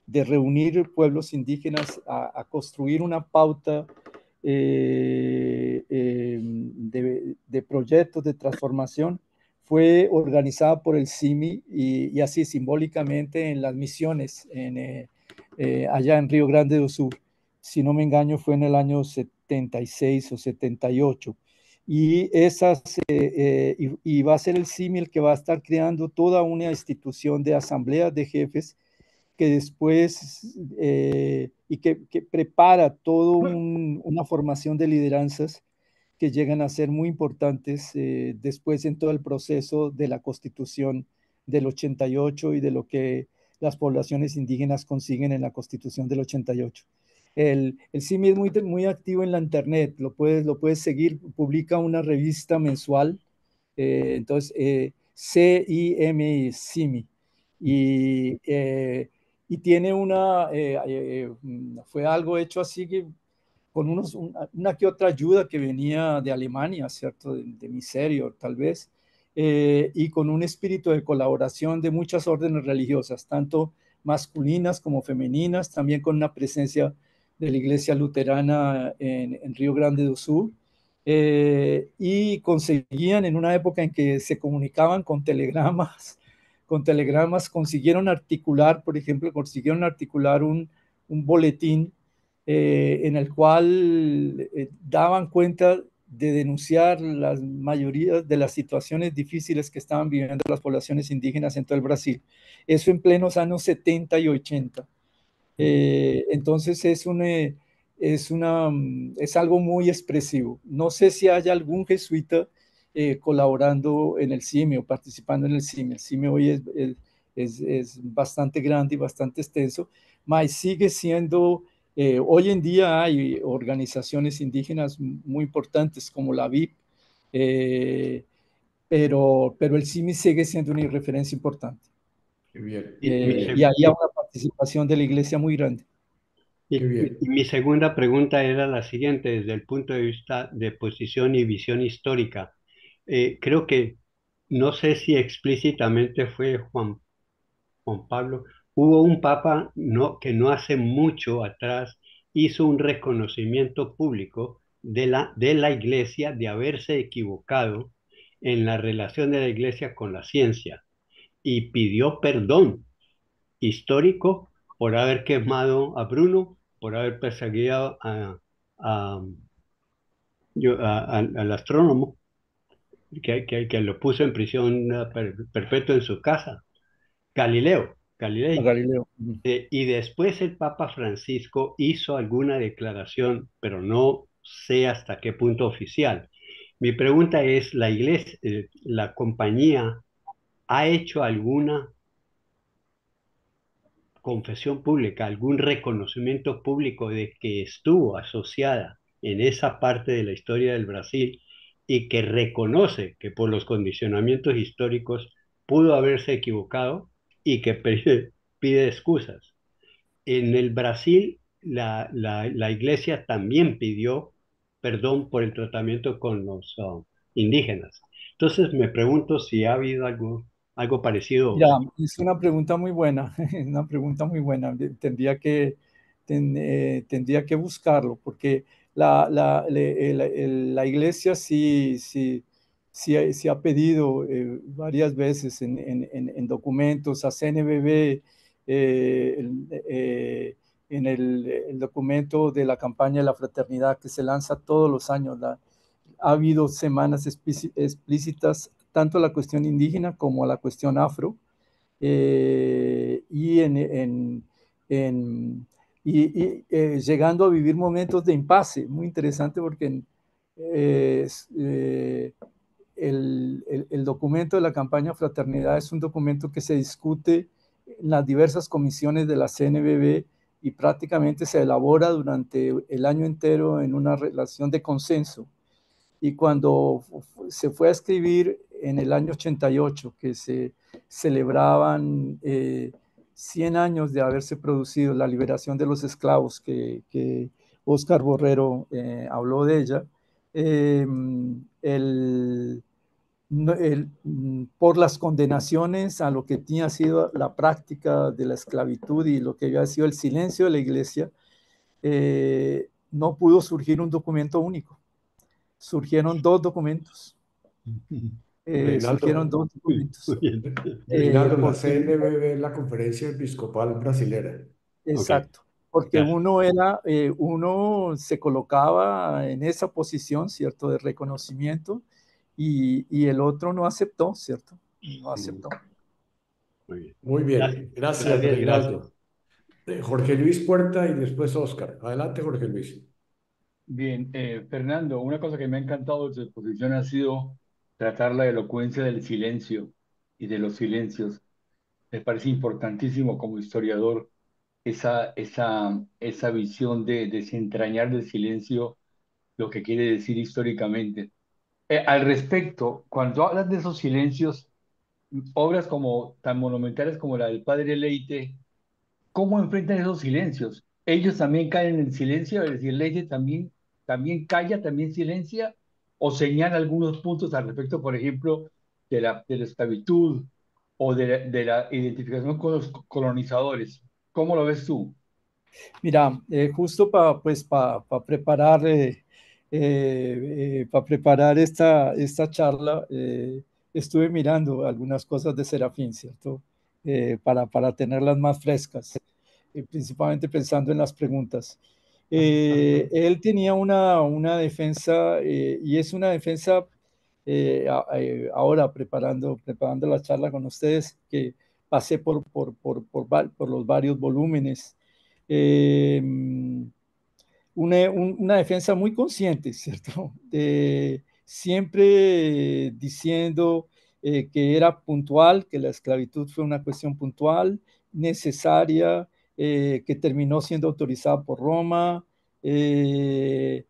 de reunir pueblos indígenas a construir una pauta de proyectos de transformación fue organizada por el CIMI y así simbólicamente en las misiones allá en Río Grande do Sul. Si no me engaño, fue en el año 76 o 78. Y va a ser el CIMI el que va a estar creando toda una institución de asamblea de jefes que después y que prepara toda una formación de lideranzas que llegan a ser muy importantes después en todo el proceso de la constitución del 88 y de lo que las poblaciones indígenas consiguen en la constitución del 88. El CIMI es muy activo en la internet, lo puedes seguir, publica una revista mensual, entonces CIMI, CIMI, y, y tiene fue algo hecho así que con una que otra ayuda que venía de Alemania, ¿cierto? De Miserio, tal vez, y con un espíritu de colaboración de muchas órdenes religiosas, tanto masculinas como femeninas, también con una presencia de la iglesia luterana en Río Grande do Sul, y conseguían en una época en que se comunicaban con telegramas consiguieron articular, por ejemplo, un boletín en el cual daban cuenta de denunciar la mayoría de las situaciones difíciles que estaban viviendo las poblaciones indígenas en todo el Brasil. Eso en plenos años 70 y 80. Entonces es algo muy expresivo. No sé si hay algún jesuita colaborando en el CIME o participando en el CIME. El CIME hoy es bastante grande y bastante extenso, mas sigue siendo, hoy en día hay organizaciones indígenas muy importantes como la VIP, pero el CIMI sigue siendo una referencia importante. Qué bien, Y mi, Y había una participación de la iglesia muy grande. qué y bien. mi segunda pregunta era la siguiente, desde el punto de vista de posición y visión histórica. Creo que, no sé si explícitamente fue Juan Pablo, hubo un papa que no hace mucho atrás hizo un reconocimiento público de la iglesia de haberse equivocado en la relación de la iglesia con la ciencia y pidió perdón histórico por haber quemado a Bruno, por haber perseguido a- al astrónomo que lo puso en prisión perpetua en su casa, Galileo. A Galilei. Galileo. Y después el Papa Francisco hizo alguna declaración, pero no sé hasta qué punto oficial. Mi pregunta es, ¿la iglesia, la compañía ha hecho alguna confesión pública, algún reconocimiento público de que estuvo asociada en esa parte de la historia del Brasil y que reconoce que por los condicionamientos históricos pudo haberse equivocado y que pide excusas? En el Brasil, la iglesia también pidió perdón por el tratamiento con los indígenas. Entonces me pregunto si ha habido algo parecido. Mira, es una pregunta muy buena, es una pregunta muy buena. Tendría que buscarlo, porque la iglesia sí ha pedido varias veces en documentos a CNBB, en el documento de la campaña de la fraternidad que se lanza todos los años. Ha habido semanas explícitas tanto a la cuestión indígena como a la cuestión afro, y, llegando a vivir momentos de impasse, muy interesante porque eh, eh, el documento de la campaña Fraternidad es un documento que se discute en las diversas comisiones de la CNBB y prácticamente se elabora durante el año entero en una relación de consenso. Y cuando se fue a escribir en el año 88, que se celebraban 100 años de haberse producido la liberación de los esclavos, que Óscar Borrero habló de ella, eh, el, por las condenaciones a lo que tenía sido la práctica de la esclavitud y lo que había sido el silencio de la iglesia, no pudo surgir un documento único. Surgieron dos documentos. Surgieron Reinaldo, dos documentos. Reinaldo, la Porque, CNBB es la Conferencia Episcopal Brasilera. Ok, exacto, porque gracias. uno se colocaba en esa posición, ¿cierto?, de reconocimiento, y el otro no aceptó, ¿cierto? No aceptó. Muy bien. Muy Gracias, bien, gracias, gracias, gracias. Reinaldo. Jorge Luis Puerta y después Oscar. Adelante, Jorge Luis. Bien, Fernando, una cosa que me ha encantado de tu exposición ha sido tratar la elocuencia del silencio y de los silencios. Me parece importantísimo como historiador esa visión de desentrañar del silencio lo que quiere decir históricamente. Al respecto, cuando hablas de esos silencios, obras como tan monumentales como la del Padre Leite, ¿cómo enfrentan esos silencios? ¿Ellos también caen en el silencio? Es decir, Leite también calla, también silencia, o señala algunos puntos al respecto, por ejemplo, de la esclavitud o de la identificación con los colonizadores. ¿Cómo lo ves tú? Mira, justo para preparar, esta charla, estuve mirando algunas cosas de Serafín, ¿cierto? Para tenerlas más frescas, principalmente pensando en las preguntas. Él tenía una defensa, y es una defensa, ahora preparando la charla con ustedes, que pasé por los varios volúmenes. Eh, una defensa muy consciente, ¿cierto? Siempre diciendo que era puntual, que la esclavitud fue una cuestión puntual, necesaria, que terminó siendo autorizada por Roma, eh,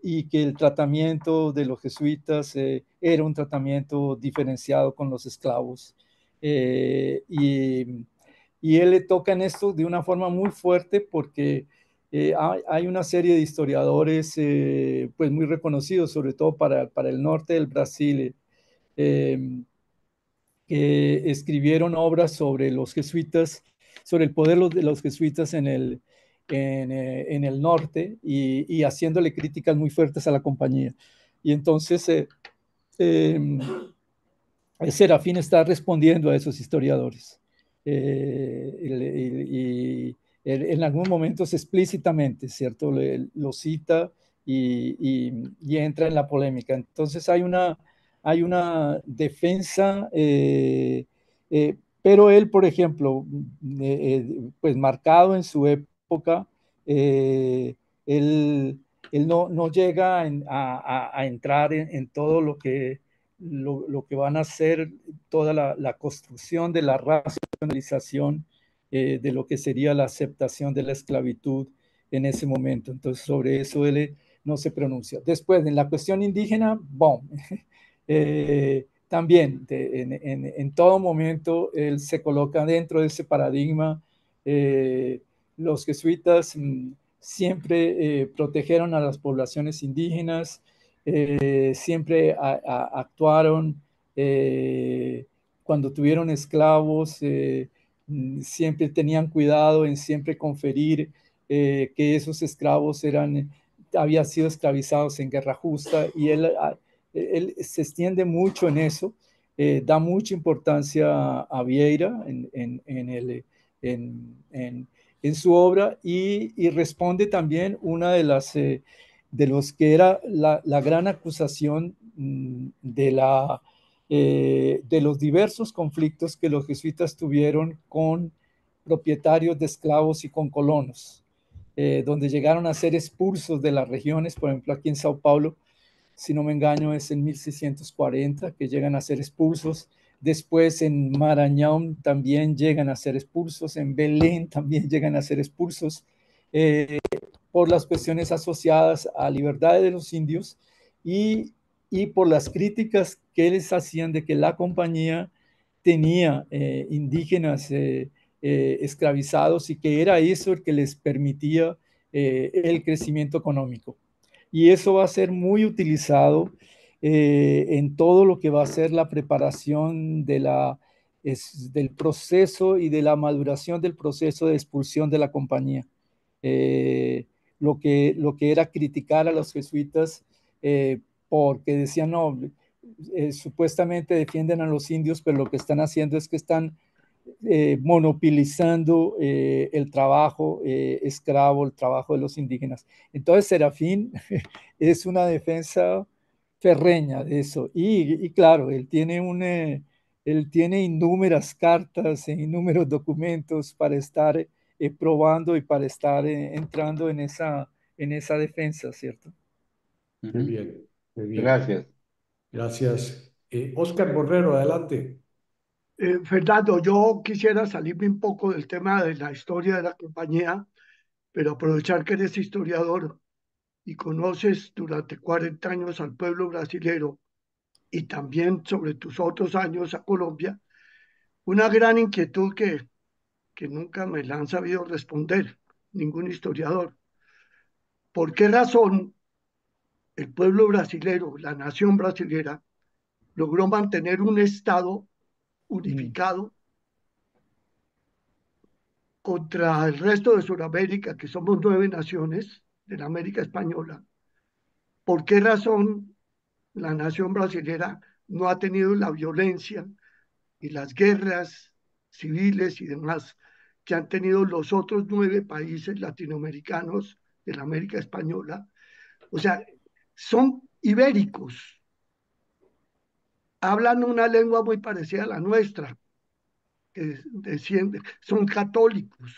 y que el tratamiento de los jesuitas era un tratamiento diferenciado con los esclavos. Eh, y, y él le toca en esto de una forma muy fuerte porque hay una serie de historiadores pues muy reconocidos, sobre todo para el norte del Brasil, eh, que escribieron obras sobre los jesuitas, sobre el poder de los jesuitas en el norte y haciéndole críticas muy fuertes a la compañía. Y entonces eh, Serafín está respondiendo a esos historiadores. En algunos momentos explícitamente, ¿cierto? Lo cita y entra en la polémica. Entonces hay una defensa, pero él, por ejemplo, pues marcado en su época, eh, él, él no llega a entrar en todo lo que van a ser toda la construcción de la racionalización de lo que sería la aceptación de la esclavitud en ese momento. Entonces, sobre eso él no se pronuncia. Después, en la cuestión indígena, bon, también en todo momento él se coloca dentro de ese paradigma. Los jesuitas siempre protegieron a las poblaciones indígenas, siempre actuaron cuando tuvieron esclavos, siempre tenían cuidado en siempre conferir que esos esclavos habían sido esclavizados en guerra justa, y él se extiende mucho en eso, da mucha importancia a Vieira en su obra, y responde también una de los que era la gran acusación de los diversos conflictos que los jesuitas tuvieron con propietarios de esclavos y con colonos, donde llegaron a ser expulsos de las regiones. Por ejemplo, aquí en Sao Paulo, si no me engaño, es en 1640 que llegan a ser expulsos. Después en Maranhão también llegan a ser expulsos, en Belén también llegan a ser expulsos, por las cuestiones asociadas a libertad de los indios, y, y por las críticas que les hacían de que la compañía tenía indígenas esclavizados, y que era eso el que les permitía el crecimiento económico. Y eso va a ser muy utilizado en todo lo que va a ser la preparación del proceso y de la maduración del proceso de expulsión de la compañía. Eh, lo que era criticar a los jesuitas, porque decían, no, supuestamente defienden a los indios, pero lo que están haciendo es que están monopolizando el trabajo esclavo, el trabajo de los indígenas. Entonces Serafín es una defensa ferreña de eso. Y claro, él tiene innúmeras cartas e innúmeros documentos para estar probando y para estar entrando en esa defensa, ¿cierto? Muy bien, muy bien. Gracias. Gracias. Óscar Borrero, adelante. Fernando, yo quisiera salirme un poco del tema de la historia de la compañía, pero aprovechar que eres historiador y conoces durante 40 años al pueblo brasilero y también sobre tus otros años a Colombia, una gran inquietud que nunca me la han sabido responder ningún historiador. ¿Por qué razón el pueblo brasilero, la nación brasilera, logró mantener un Estado unificado contra el resto de Sudamérica, que somos 9 naciones de la América Española? ¿Por qué razón la nación brasilera no ha tenido la violencia y las guerras civiles y demás que han tenido los otros 9 países latinoamericanos de la América Española. O sea, son ibéricos, hablan una lengua muy parecida a la nuestra, que desciende, son católicos.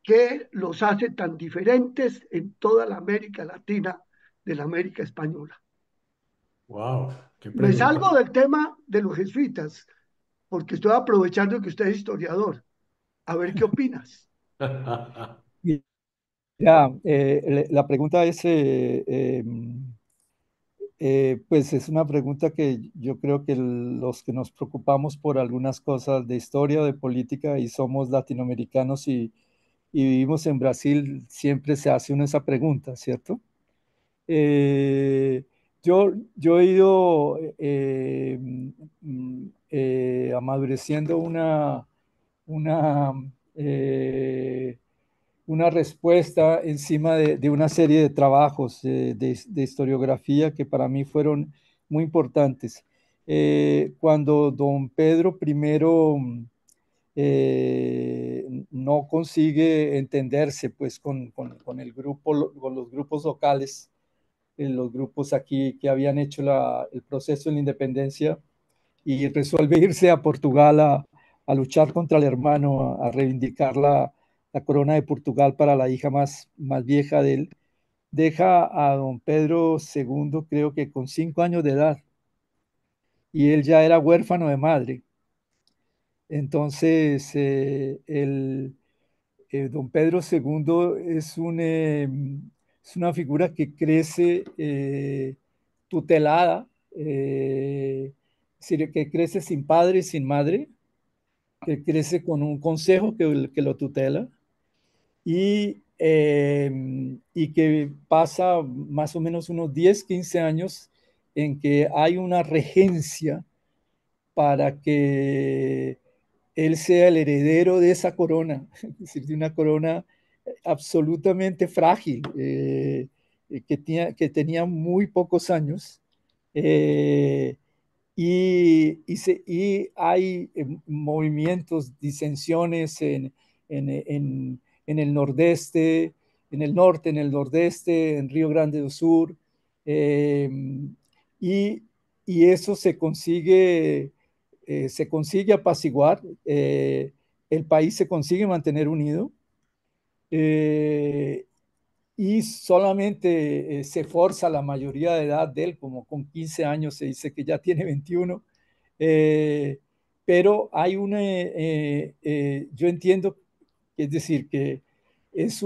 ¿Qué los hace tan diferentes en toda la América Latina de la América Española? Wow, qué Me pregunta. salgo del tema de los jesuitas, porque estoy aprovechando que usted es historiador. A ver qué opinas. Ya, la pregunta es, pues es una pregunta que yo creo que los que nos preocupamos por algunas cosas de historia o de política y somos latinoamericanos y vivimos en Brasil, siempre se hace uno esa pregunta, ¿cierto? Eh, yo he ido amadureciendo una, eh, una respuesta encima de una serie de trabajos de historiografía que para mí fueron muy importantes. Cuando don Pedro I no consigue entenderse pues con el grupo, con los grupos locales, los grupos aquí que habían hecho el proceso de la independencia y resuelve irse a Portugal a luchar contra el hermano, a reivindicar la corona de Portugal para la hija más vieja de él. Deja a don Pedro II, creo que con 5 años de edad, y él ya era huérfano de madre. Entonces, don Pedro II es una figura que crece tutelada, es decir, que crece sin padre y sin madre, que crece con un consejo que lo tutela y que pasa más o menos unos 10, 15 años en que hay una regencia para que él sea el heredero de esa corona, es decir, de una corona absolutamente frágil, que tenía muy pocos años. eh, y hay movimientos, disensiones en el nordeste, en el norte, en el nordeste, en Río Grande do Sur, eh, y, y eso se consigue apaciguar, el país se consigue mantener unido, eh, y solamente se forza la mayoría de edad de él, como con 15 años se dice que ya tiene 21, eh, pero hay yo entiendo, es decir, que es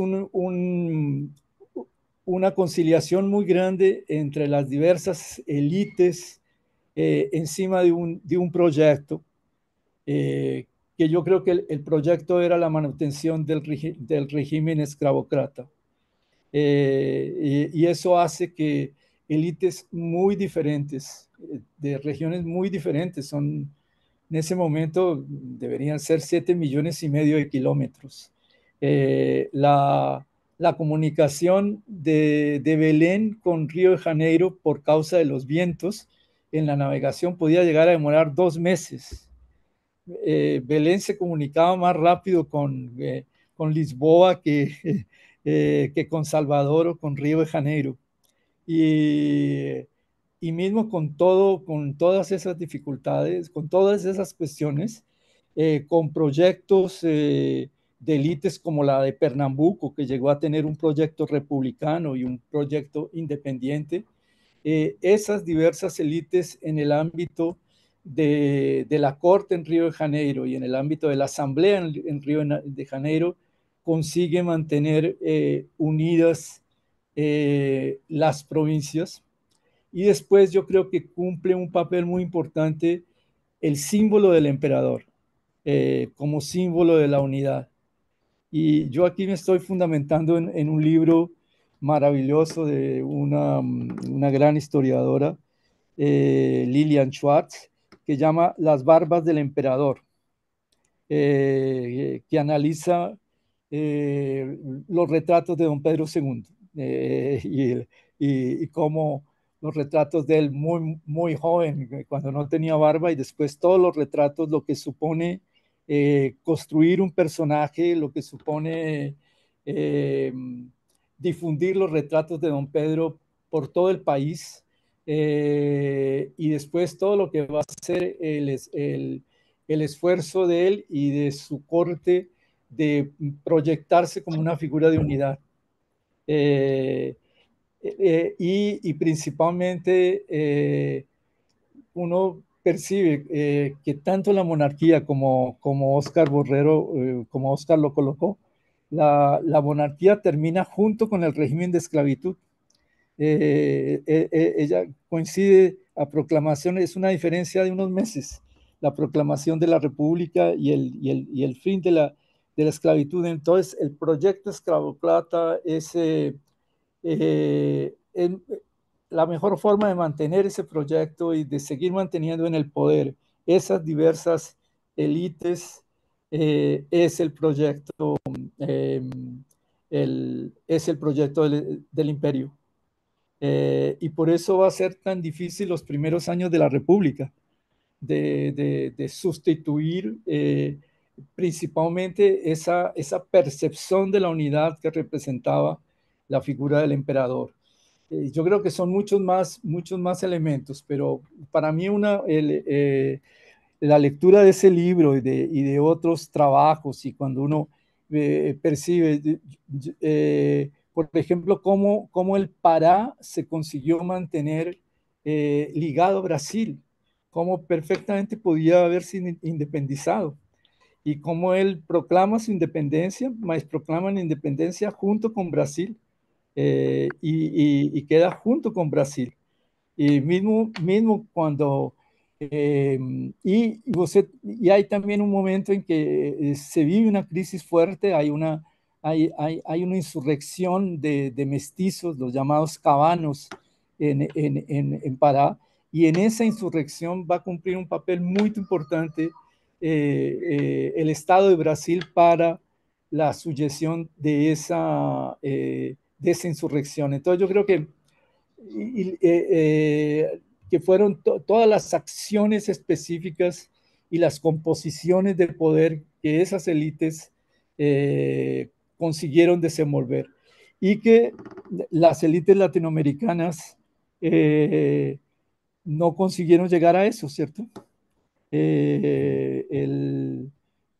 una conciliación muy grande entre las diversas élites encima de un proyecto, eh, que yo creo que el proyecto era la manutención del régimen esclavocrata. Y eso hace que élites muy diferentes, de regiones muy diferentes, en ese momento deberían ser 7,5 millones de kilómetros. La comunicación de Belén con Río de Janeiro por causa de los vientos en la navegación podía llegar a demorar 2 meses. Belén se comunicaba más rápido con Lisboa que con Salvador o con Río de Janeiro. Y, y mismo con todas esas dificultades, con todas esas cuestiones, con proyectos de élites como la de Pernambuco, que llegó a tener un proyecto republicano y un proyecto independiente, esas diversas élites en el ámbito de la Corte en Río de Janeiro y en el ámbito de la Asamblea en Río de Janeiro, consigue mantener unidas las provincias. Y después yo creo que cumple un papel muy importante el símbolo del emperador, como símbolo de la unidad. Y yo aquí me estoy fundamentando en un libro maravilloso de una gran historiadora, Lilian Schwartz, que llama Las barbas del emperador, que analiza los retratos de don Pedro II, y cómo los retratos de él muy, muy joven, cuando no tenía barba, y después todos los retratos, lo que supone construir un personaje, lo que supone difundir los retratos de don Pedro por todo el país, y después todo lo que va a ser el esfuerzo de él y de su corte de proyectarse como una figura de unidad. Y principalmente uno percibe que tanto la monarquía como Óscar Borrero, como Óscar lo colocó, la monarquía termina junto con el régimen de esclavitud. Ella coincide a proclamación, es una diferencia de unos meses, la proclamación de la República y el fin de la esclavitud. Entonces, el proyecto Esclavocrata es la mejor forma de mantener ese proyecto y de seguir manteniendo en el poder esas diversas élites. Es el proyecto, eh, es el proyecto del imperio. Y por eso va a ser tan difícil los primeros años de la República, de sustituir principalmente esa percepción de la unidad que representaba la figura del emperador. Yo creo que son muchos más elementos, pero para mí la lectura de ese libro y de otros trabajos, y cuando uno percibe, por ejemplo, cómo el Pará se consiguió mantener ligado a Brasil, cómo perfectamente podía haberse independizado, y cómo él proclama su independencia, mas proclama la independencia junto con Brasil, y queda junto con Brasil. Y mismo cuando... y hay también un momento en que se vive una crisis fuerte, hay una insurrección de mestizos, los llamados cabanos, en Pará, y en esa insurrección va a cumplir un papel muy importante el Estado de Brasil para la sujeción de esa insurrección. Entonces yo creo que fueron todas las acciones específicas y las composiciones de poder que esas élites consiguieron desenvolver, y que las élites latinoamericanas no consiguieron llegar a eso, ¿cierto? Eh, el,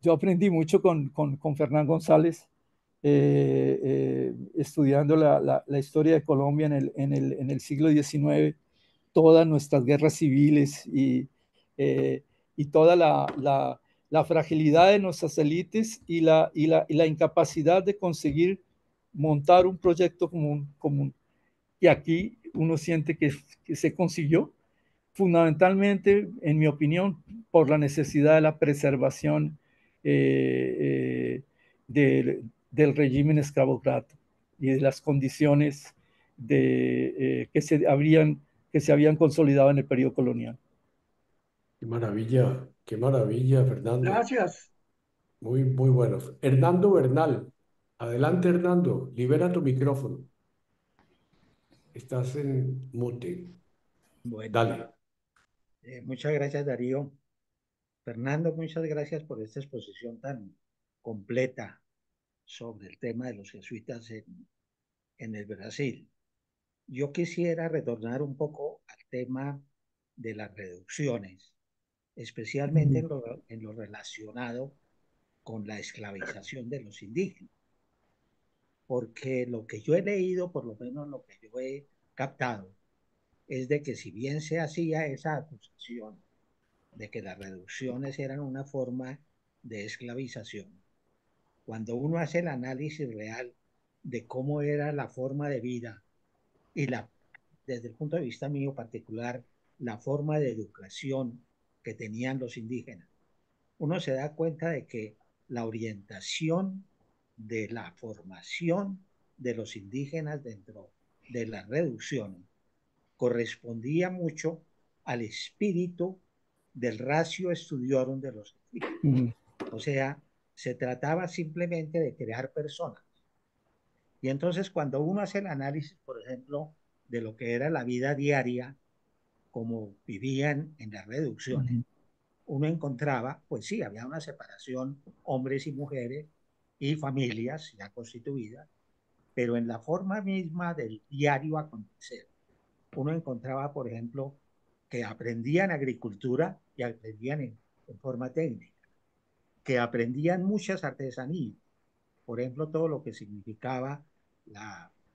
yo aprendí mucho con Fernán González, estudiando la historia de Colombia en el siglo XIX, todas nuestras guerras civiles y toda la fragilidad de nuestras élites y la incapacidad de conseguir montar un proyecto común. Y aquí uno siente que se consiguió, fundamentalmente, en mi opinión, por la necesidad de la preservación del régimen esclavocrata y de las condiciones que se habían consolidado en el periodo colonial. Qué maravilla, Fernando. Gracias. Muy bueno. Hernando Bernal. Adelante, Hernando. Libera tu micrófono. Estás en mute. Bueno, Dale. muchas gracias, Darío. Fernando, muchas gracias por esta exposición tan completa sobre el tema de los jesuitas en el Brasil. Yo quisiera retornar un poco al tema de las reducciones, especialmente en lo relacionado con la esclavización de los indígenas, porque lo que yo he leído, por lo menos lo que yo he captado, es de que si bien se hacía esa acusación de que las reducciones eran una forma de esclavización, cuando uno hace el análisis real de cómo era la forma de vida y desde el punto de vista mío particular, la forma de educación que tenían los indígenas, uno se da cuenta de que la orientación de la formación de los indígenas dentro de las reducciones correspondía mucho al espíritu del ratio studiorum de los jesuitas. O sea, se trataba simplemente de crear personas. Y entonces cuando uno hace el análisis, por ejemplo, de lo que era la vida diaria, como vivían en las reducciones, uno encontraba, pues sí, había una separación, hombres y mujeres y familias ya constituidas, pero en la forma misma del diario acontecer. Uno encontraba, por ejemplo, que aprendían agricultura y aprendían en forma técnica, que aprendían muchas artesanías, por ejemplo, todo lo que significaba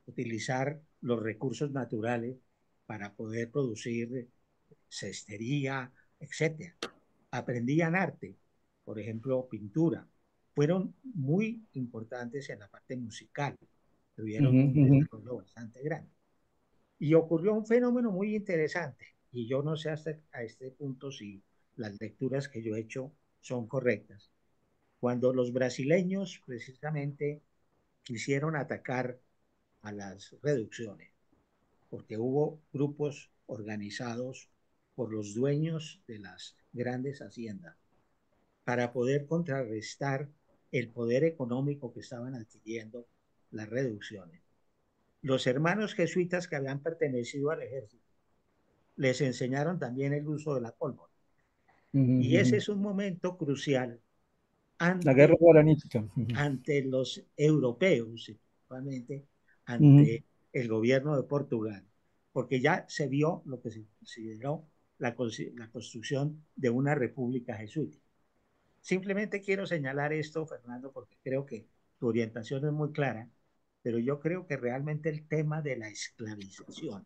utilizar los recursos naturales para poder producir cestería, etcétera. Aprendían arte, por ejemplo, pintura. Fueron muy importantes en la parte musical. Tuvieron un desarrollo bastante grande. Y ocurrió un fenómeno muy interesante, y yo no sé hasta a este punto si las lecturas que yo he hecho son correctas. Cuando los brasileños precisamente quisieron atacar a las reducciones, porque hubo grupos organizados por los dueños de las grandes haciendas para poder contrarrestar el poder económico que estaban adquiriendo las reducciones. Los hermanos jesuitas que habían pertenecido al ejército les enseñaron también el uso de la pólvora. Y ese es un momento crucial La guerra guaranítica. ante los europeos, principalmente ante el gobierno de Portugal, porque ya se vio lo que se consideró la construcción de una república jesuítica. Simplemente quiero señalar esto, Fernando, porque creo que tu orientación es muy clara, pero yo creo que realmente el tema de la esclavización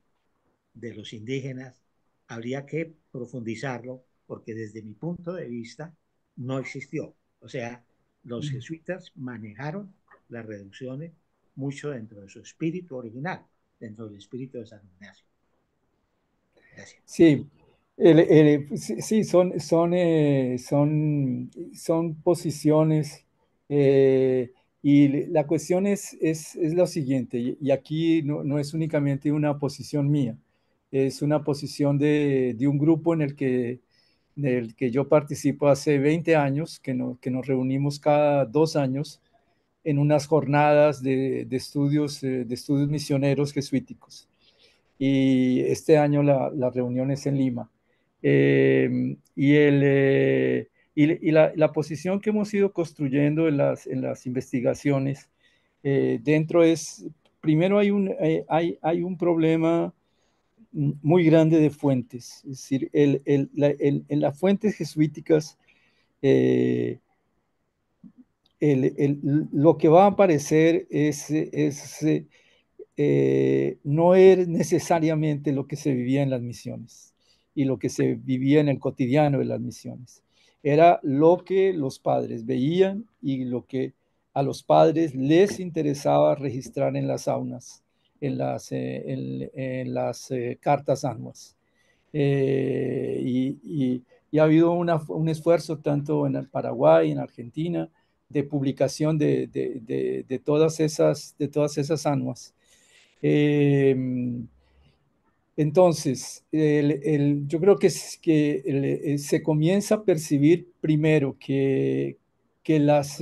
de los indígenas habría que profundizarlo, porque desde mi punto de vista no existió. O sea, los jesuitas manejaron las reducciones mucho dentro de su espíritu original, dentro del espíritu de San Ignacio. Gracias. Sí, sí, son posiciones, y la cuestión es lo siguiente, y aquí no es únicamente una posición mía, es una posición de un grupo del que yo participo hace 20 años, que nos reunimos cada 2 años en unas jornadas de estudios misioneros jesuíticos. Y este año la reunión es en Lima. Y la posición que hemos ido construyendo en las investigaciones dentro es, primero hay un problema muy grande de fuentes, es decir, en las fuentes jesuíticas lo que va a aparecer no es necesariamente lo que se vivía en las misiones y lo que se vivía en el cotidiano de las misiones. Era lo que los padres veían y lo que a los padres les interesaba registrar en las aunas, en las cartas anuas. Y ha habido un esfuerzo tanto en el Paraguay, en Argentina, de publicación de todas esas anuas. Entonces, yo creo que se comienza a percibir primero que las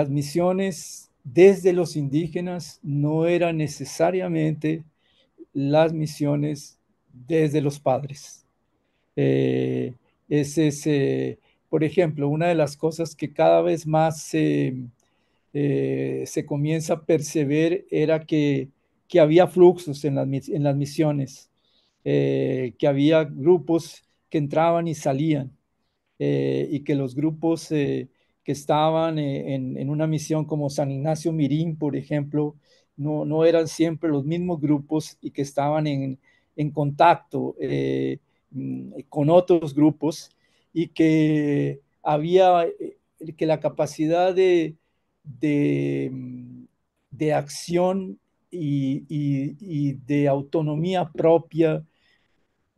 misiones desde los indígenas no eran necesariamente las misiones desde los padres. Por ejemplo, una de las cosas que cada vez más se comienza a perceber era que había fluxos en las misiones, que había grupos que entraban y salían, y que los grupos que estaban en una misión como San Ignacio Mirín, por ejemplo, no eran siempre los mismos grupos y que estaban en contacto con otros grupos, y que había que la capacidad de acción y de autonomía propia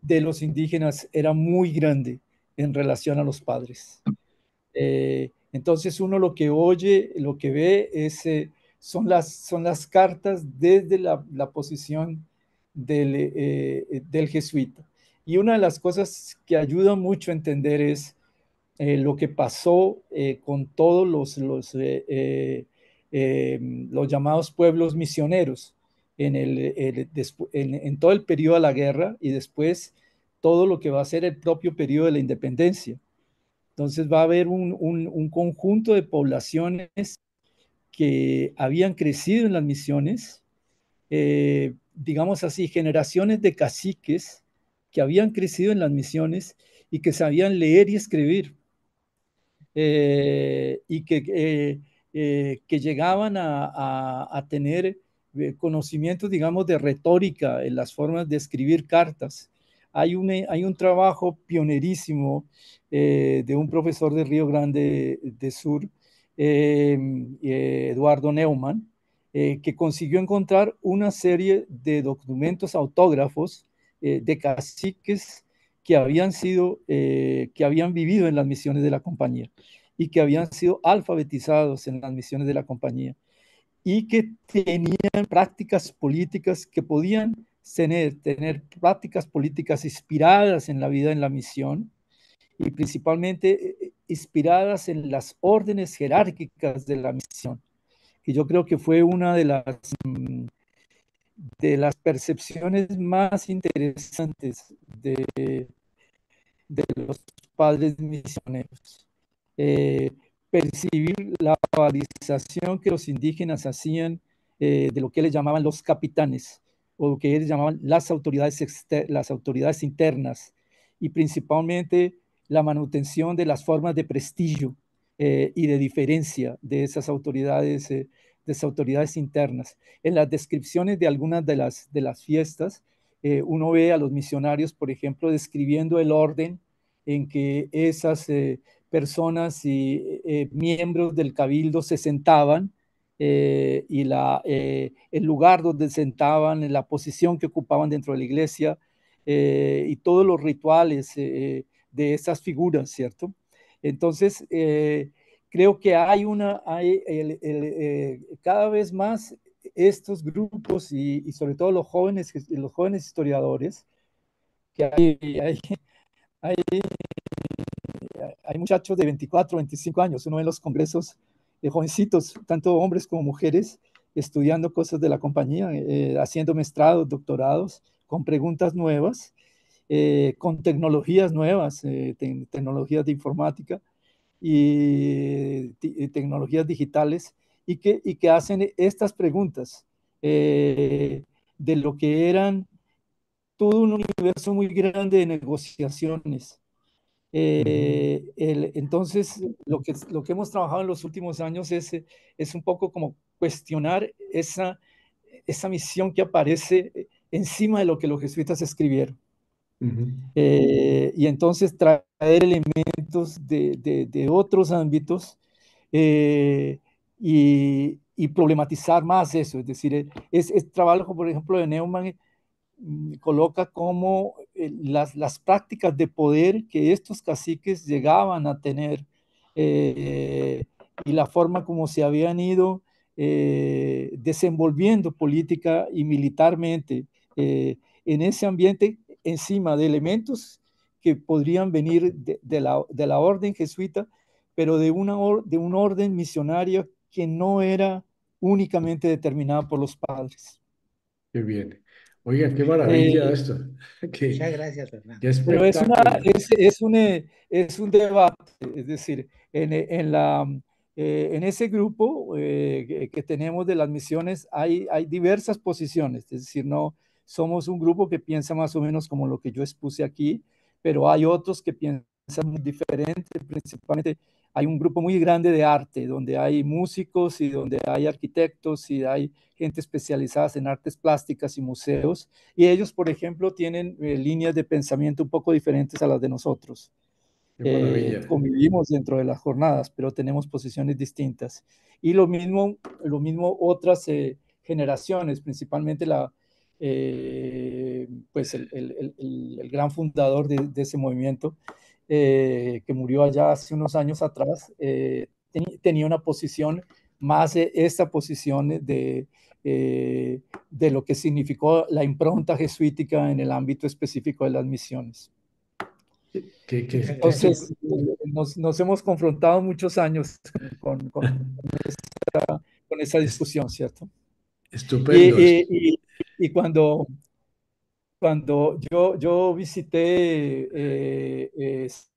de los indígenas era muy grande en relación a los padres. Entonces uno lo que oye, lo que ve son las cartas desde la posición del jesuita. Y una de las cosas que ayuda mucho a entender es lo que pasó con todos los llamados pueblos misioneros en todo el periodo de la guerra, y después todo lo que va a ser el propio periodo de la independencia. Entonces va a haber un conjunto de poblaciones que habían crecido en las misiones, digamos así, generaciones de caciques que habían crecido en las misiones y que sabían leer y escribir, y que llegaban a tener conocimientos, digamos, de retórica en las formas de escribir cartas. Hay un trabajo pionerísimo de un profesor de Río Grande de Sur, Eduardo Neumann, que consiguió encontrar una serie de documentos autógrafos de caciques que habían vivido en las misiones de la compañía y que habían sido alfabetizados en las misiones de la compañía y que tenían prácticas políticas que podían tener prácticas políticas inspiradas en la vida en la misión y principalmente inspiradas en las órdenes jerárquicas de la misión, que yo creo que fue una de las percepciones más interesantes de los padres misioneros. Percibir la valorización que los indígenas hacían de lo que les llamaban los capitanes, o lo que ellos llamaban las autoridades internas, y principalmente la manutención de las formas de prestigio y de diferencia de esas autoridades internas. En las descripciones de algunas de las fiestas, uno ve a los misionarios, por ejemplo, describiendo el orden en que esas personas y miembros del cabildo se sentaban, y el lugar donde sentaban, la posición que ocupaban dentro de la iglesia, y todos los rituales de esas figuras, ¿cierto? Entonces, creo que cada vez más estos grupos y sobre todo los jóvenes historiadores, que hay, hay muchachos de 24, 25 años, uno ve en los congresos de jovencitos, tanto hombres como mujeres, estudiando cosas de la compañía, haciendo mestrados, doctorados, con preguntas nuevas, con tecnologías nuevas, tecnologías de informática y tecnologías digitales, y que hacen estas preguntas de lo que eran todo un universo muy grande de negociaciones. Entonces, lo que hemos trabajado en los últimos años es un poco como cuestionar esa misión que aparece encima de lo que los jesuitas escribieron. Y entonces traer elementos de otros ámbitos, y problematizar más eso. Es decir, es trabajo, por ejemplo, de Neumann, coloca como las prácticas de poder que estos caciques llegaban a tener, y la forma como se habían ido desenvolviendo política y militarmente en ese ambiente, encima de elementos que podrían venir de la orden jesuita, pero de un orden misionario que no era únicamente determinada por los padres. Qué bien. Oigan, qué maravilla esto. Muchas gracias, Fernando. Qué Pero espectáculo. es un debate, es decir, en ese grupo que tenemos de las misiones hay diversas posiciones, es decir, no somos un grupo que piensa más o menos como lo que yo expuse aquí, pero hay otros que piensan muy diferente. Principalmente hay un grupo muy grande de arte, donde hay músicos y donde hay arquitectos y hay gente especializada en artes plásticas y museos, y ellos, por ejemplo, tienen líneas de pensamiento un poco diferentes a las de nosotros. Qué maravilla. Convivimos dentro de las jornadas, pero tenemos posiciones distintas. Y lo mismo otras generaciones, principalmente pues el gran fundador de ese movimiento, que murió allá hace unos años atrás, tenía una posición más esta posición de lo que significó la impronta jesuítica en el ámbito específico de las misiones. Entonces, nos hemos confrontado muchos años con esa discusión, ¿cierto? Estupendo. Y cuando yo visité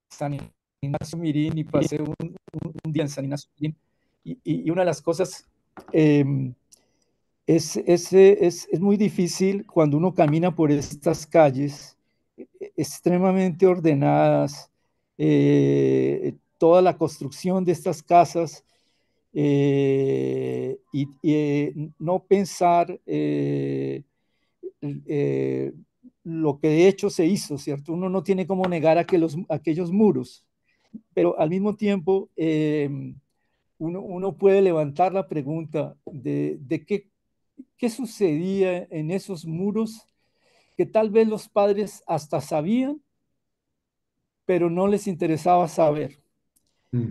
San Ignacio Mirín y pasé un día en San Ignacio Mirín, y una de las cosas em, es muy difícil cuando uno camina por estas calles extremadamente ordenadas, toda la construcción de estas casas, no pensar lo que de hecho se hizo, ¿cierto? Uno no tiene cómo negar aquellos muros, pero al mismo tiempo uno puede levantar la pregunta de qué sucedía en esos muros que tal vez los padres hasta sabían, pero no les interesaba saber.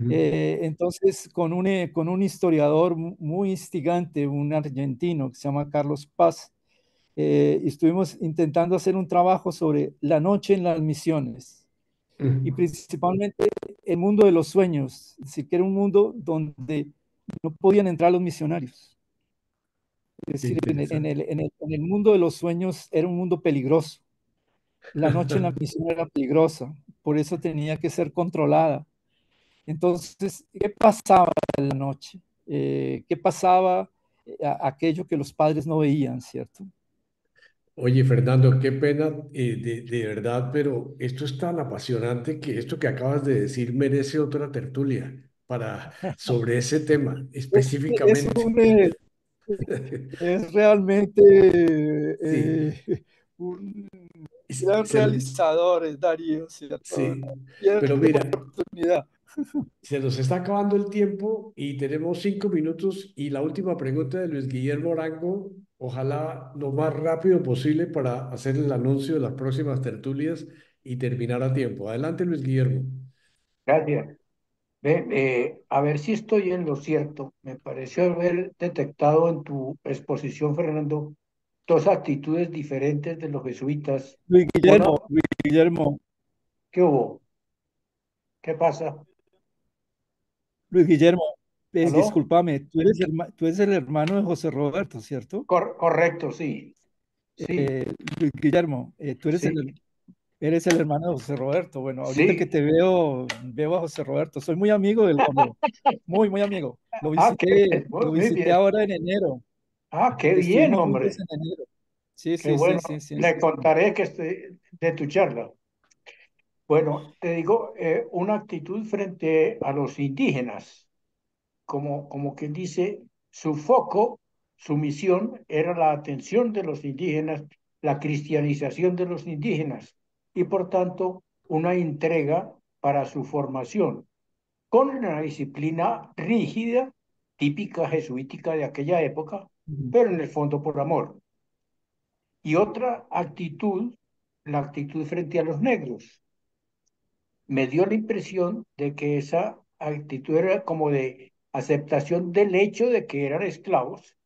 Entonces, con un historiador muy instigante, un argentino que se llama Carlos Paz, estuvimos intentando hacer un trabajo sobre la noche en las misiones y principalmente el mundo de los sueños, es decir, que era un mundo donde no podían entrar los misionarios. Es Qué decir, interesante. en el mundo de los sueños era un mundo peligroso. La noche en la misión era peligrosa, por eso tenía que ser controlada. Entonces, ¿qué pasaba en la noche? ¿Qué pasaba aquello que los padres no veían, cierto? Oye, Fernando, qué pena, de verdad, pero esto es tan apasionante que esto que acabas de decir merece otra tertulia sobre ese tema Es, específicamente. un, es realmente Sí, un y gran realizador, es Darío, ¿cierto? sí, Pierde pero la mira, oportunidad. se nos está acabando el tiempo y tenemos 5 minutos y la última pregunta de Luis Guillermo Arango, ojalá lo más rápido posible para hacer el anuncio de las próximas tertulias y terminar a tiempo. Adelante, Luis Guillermo. Gracias. A ver si estoy en lo cierto. Me pareció haber detectado en tu exposición, Fernando, dos actitudes diferentes de los jesuitas. Una, Luis Guillermo, ¿qué hubo? ¿Qué pasa? Luis Guillermo, ¿Aló? discúlpame, tú eres el hermano de José Roberto, ¿cierto? Correcto, sí. Sí, Luis Guillermo, sí, eres el hermano de José Roberto. Bueno, ahorita que sí. te veo, veo a José Roberto. Soy muy amigo del hombre, muy, muy amigo. Qué bien, Lo muy visité bien. ahora en enero. Qué bien, Estuvimos juntos hombre. en enero. Sí, Qué sí, sí, bueno. sí, sí, Le sí. contaré que estoy de tu charla. Bueno, te digo, una actitud frente a los indígenas, como quien dice, su foco, su misión era la atención de los indígenas, la cristianización de los indígenas y por tanto una entrega para su formación, con una disciplina rígida, típica jesuítica de aquella época, Ujú. pero en el fondo por amor. Y otra actitud, la actitud frente a los negros. Me dio la impresión de que esa actitud era como de aceptación del hecho de que eran esclavos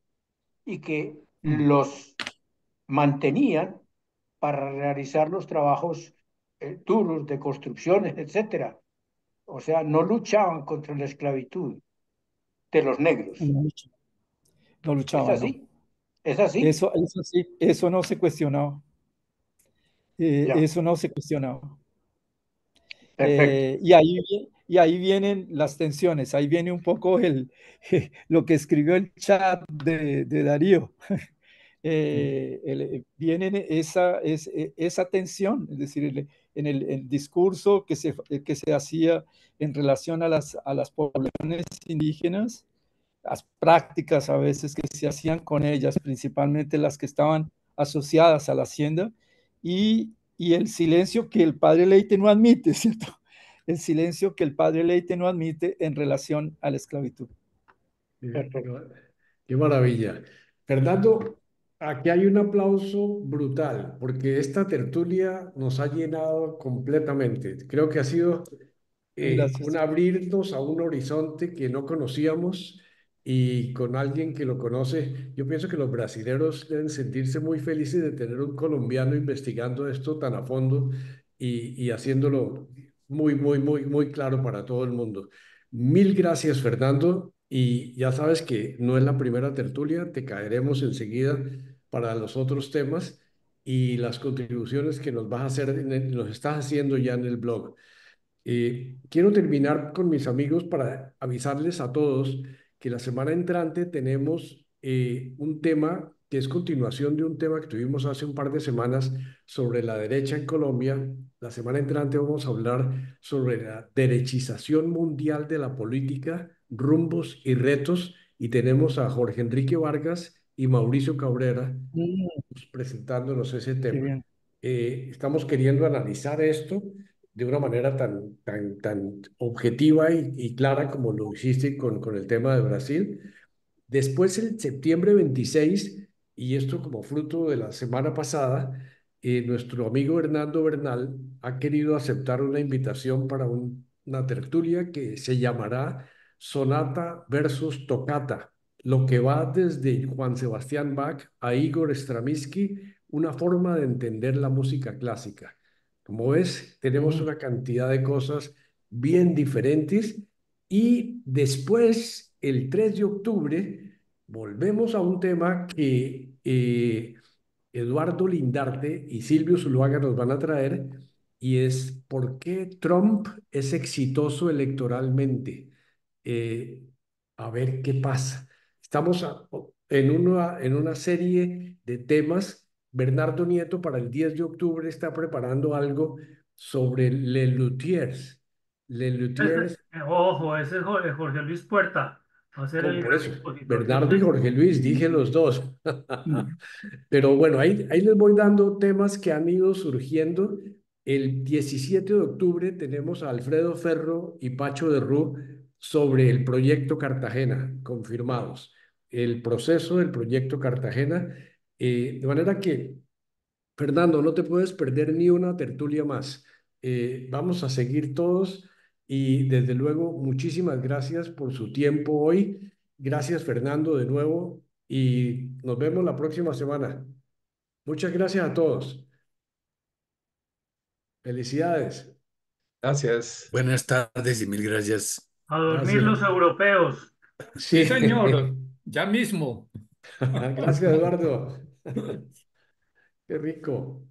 y que Mm. los mantenían para realizar los trabajos duros de construcciones, etcétera. O sea, no luchaban contra la esclavitud de los negros. No lucha- no ¿Es luchaban, no. así? ¿Es así? Eso sí, eso no se cuestionaba. Ya, Eso no se cuestionaba. perfecto. Y ahí vienen las tensiones, ahí viene un poco lo que escribió el chat de Darío. Viene esa tensión, es decir, el discurso que se hacía en relación a las poblaciones indígenas, las prácticas a veces que se hacían con ellas, principalmente las que estaban asociadas a la hacienda, y el silencio que el padre Leite no admite, ¿cierto? El silencio que el padre Leite no admite en relación a la esclavitud. Qué Perfecto. ma- qué maravilla. Fernando, aquí hay un aplauso brutal porque esta tertulia nos ha llenado completamente. Creo que ha sido un Gracias. abrirnos a un horizonte que no conocíamos y con alguien que lo conoce. Yo pienso que los brasileros deben sentirse muy felices de tener un colombiano investigando esto tan a fondo y haciéndolo muy, muy, muy, muy claro para todo el mundo. Mil gracias, Fernando. Y ya sabes que no es la primera tertulia, te caeremos enseguida para los otros temas y las contribuciones que nos vas a hacer, nos estás haciendo ya en el blog. Quiero terminar con mis amigos para avisarles a todos que la semana entrante tenemos un tema que es continuación de un tema que tuvimos hace un par de semanas sobre la derecha en Colombia. La semana entrante vamos a hablar sobre la derechización mundial de la política, rumbos y retos, y tenemos a Jorge Enrique Vargas y Mauricio Cabrera presentándonos ese Qué tema. bien. Estamos queriendo analizar esto de una manera tan objetiva y clara como lo hiciste con el tema de Brasil. Después, el septiembre 26, y esto como fruto de la semana pasada, nuestro amigo Hernando Bernal ha querido aceptar una invitación para una tertulia que se llamará Sonata versus Tocata, lo que va desde Juan Sebastián Bach a Igor Stravinsky, una forma de entender la música clásica. Como ves, tenemos una cantidad de cosas bien diferentes y después, el 3 de octubre, volvemos a un tema que Eduardo Lindarte y Silvio Zuluaga nos van a traer, y es por qué Trump es exitoso electoralmente. Eh, a ver qué pasa. Estamos en una serie de temas. Bernardo Nieto para el 10 de octubre está preparando algo sobre Les Luthiers. Les Luthiers. Ojo, ese es Jorge Luis Puerta. Va a ser el Por gran eso, expositor que Bernardo y tengo. Jorge Luis, dije los dos. Mm. Pero bueno, ahí les voy dando temas que han ido surgiendo. El 17 de octubre tenemos a Alfredo Ferro y Pacho de Rú sobre el proyecto Cartagena, confirmados. El proceso del proyecto Cartagena. De manera que Fernando, no te puedes perder ni una tertulia más. Vamos a seguir todos y desde luego muchísimas gracias por su tiempo hoy. Gracias, Fernando, de nuevo, y nos vemos la próxima semana. Muchas gracias a todos. Felicidades. Gracias. Buenas tardes y mil gracias. A dormir Gracias. los europeos. Sí, Sí. señor, ya mismo. Gracias, Eduardo. Qué rico.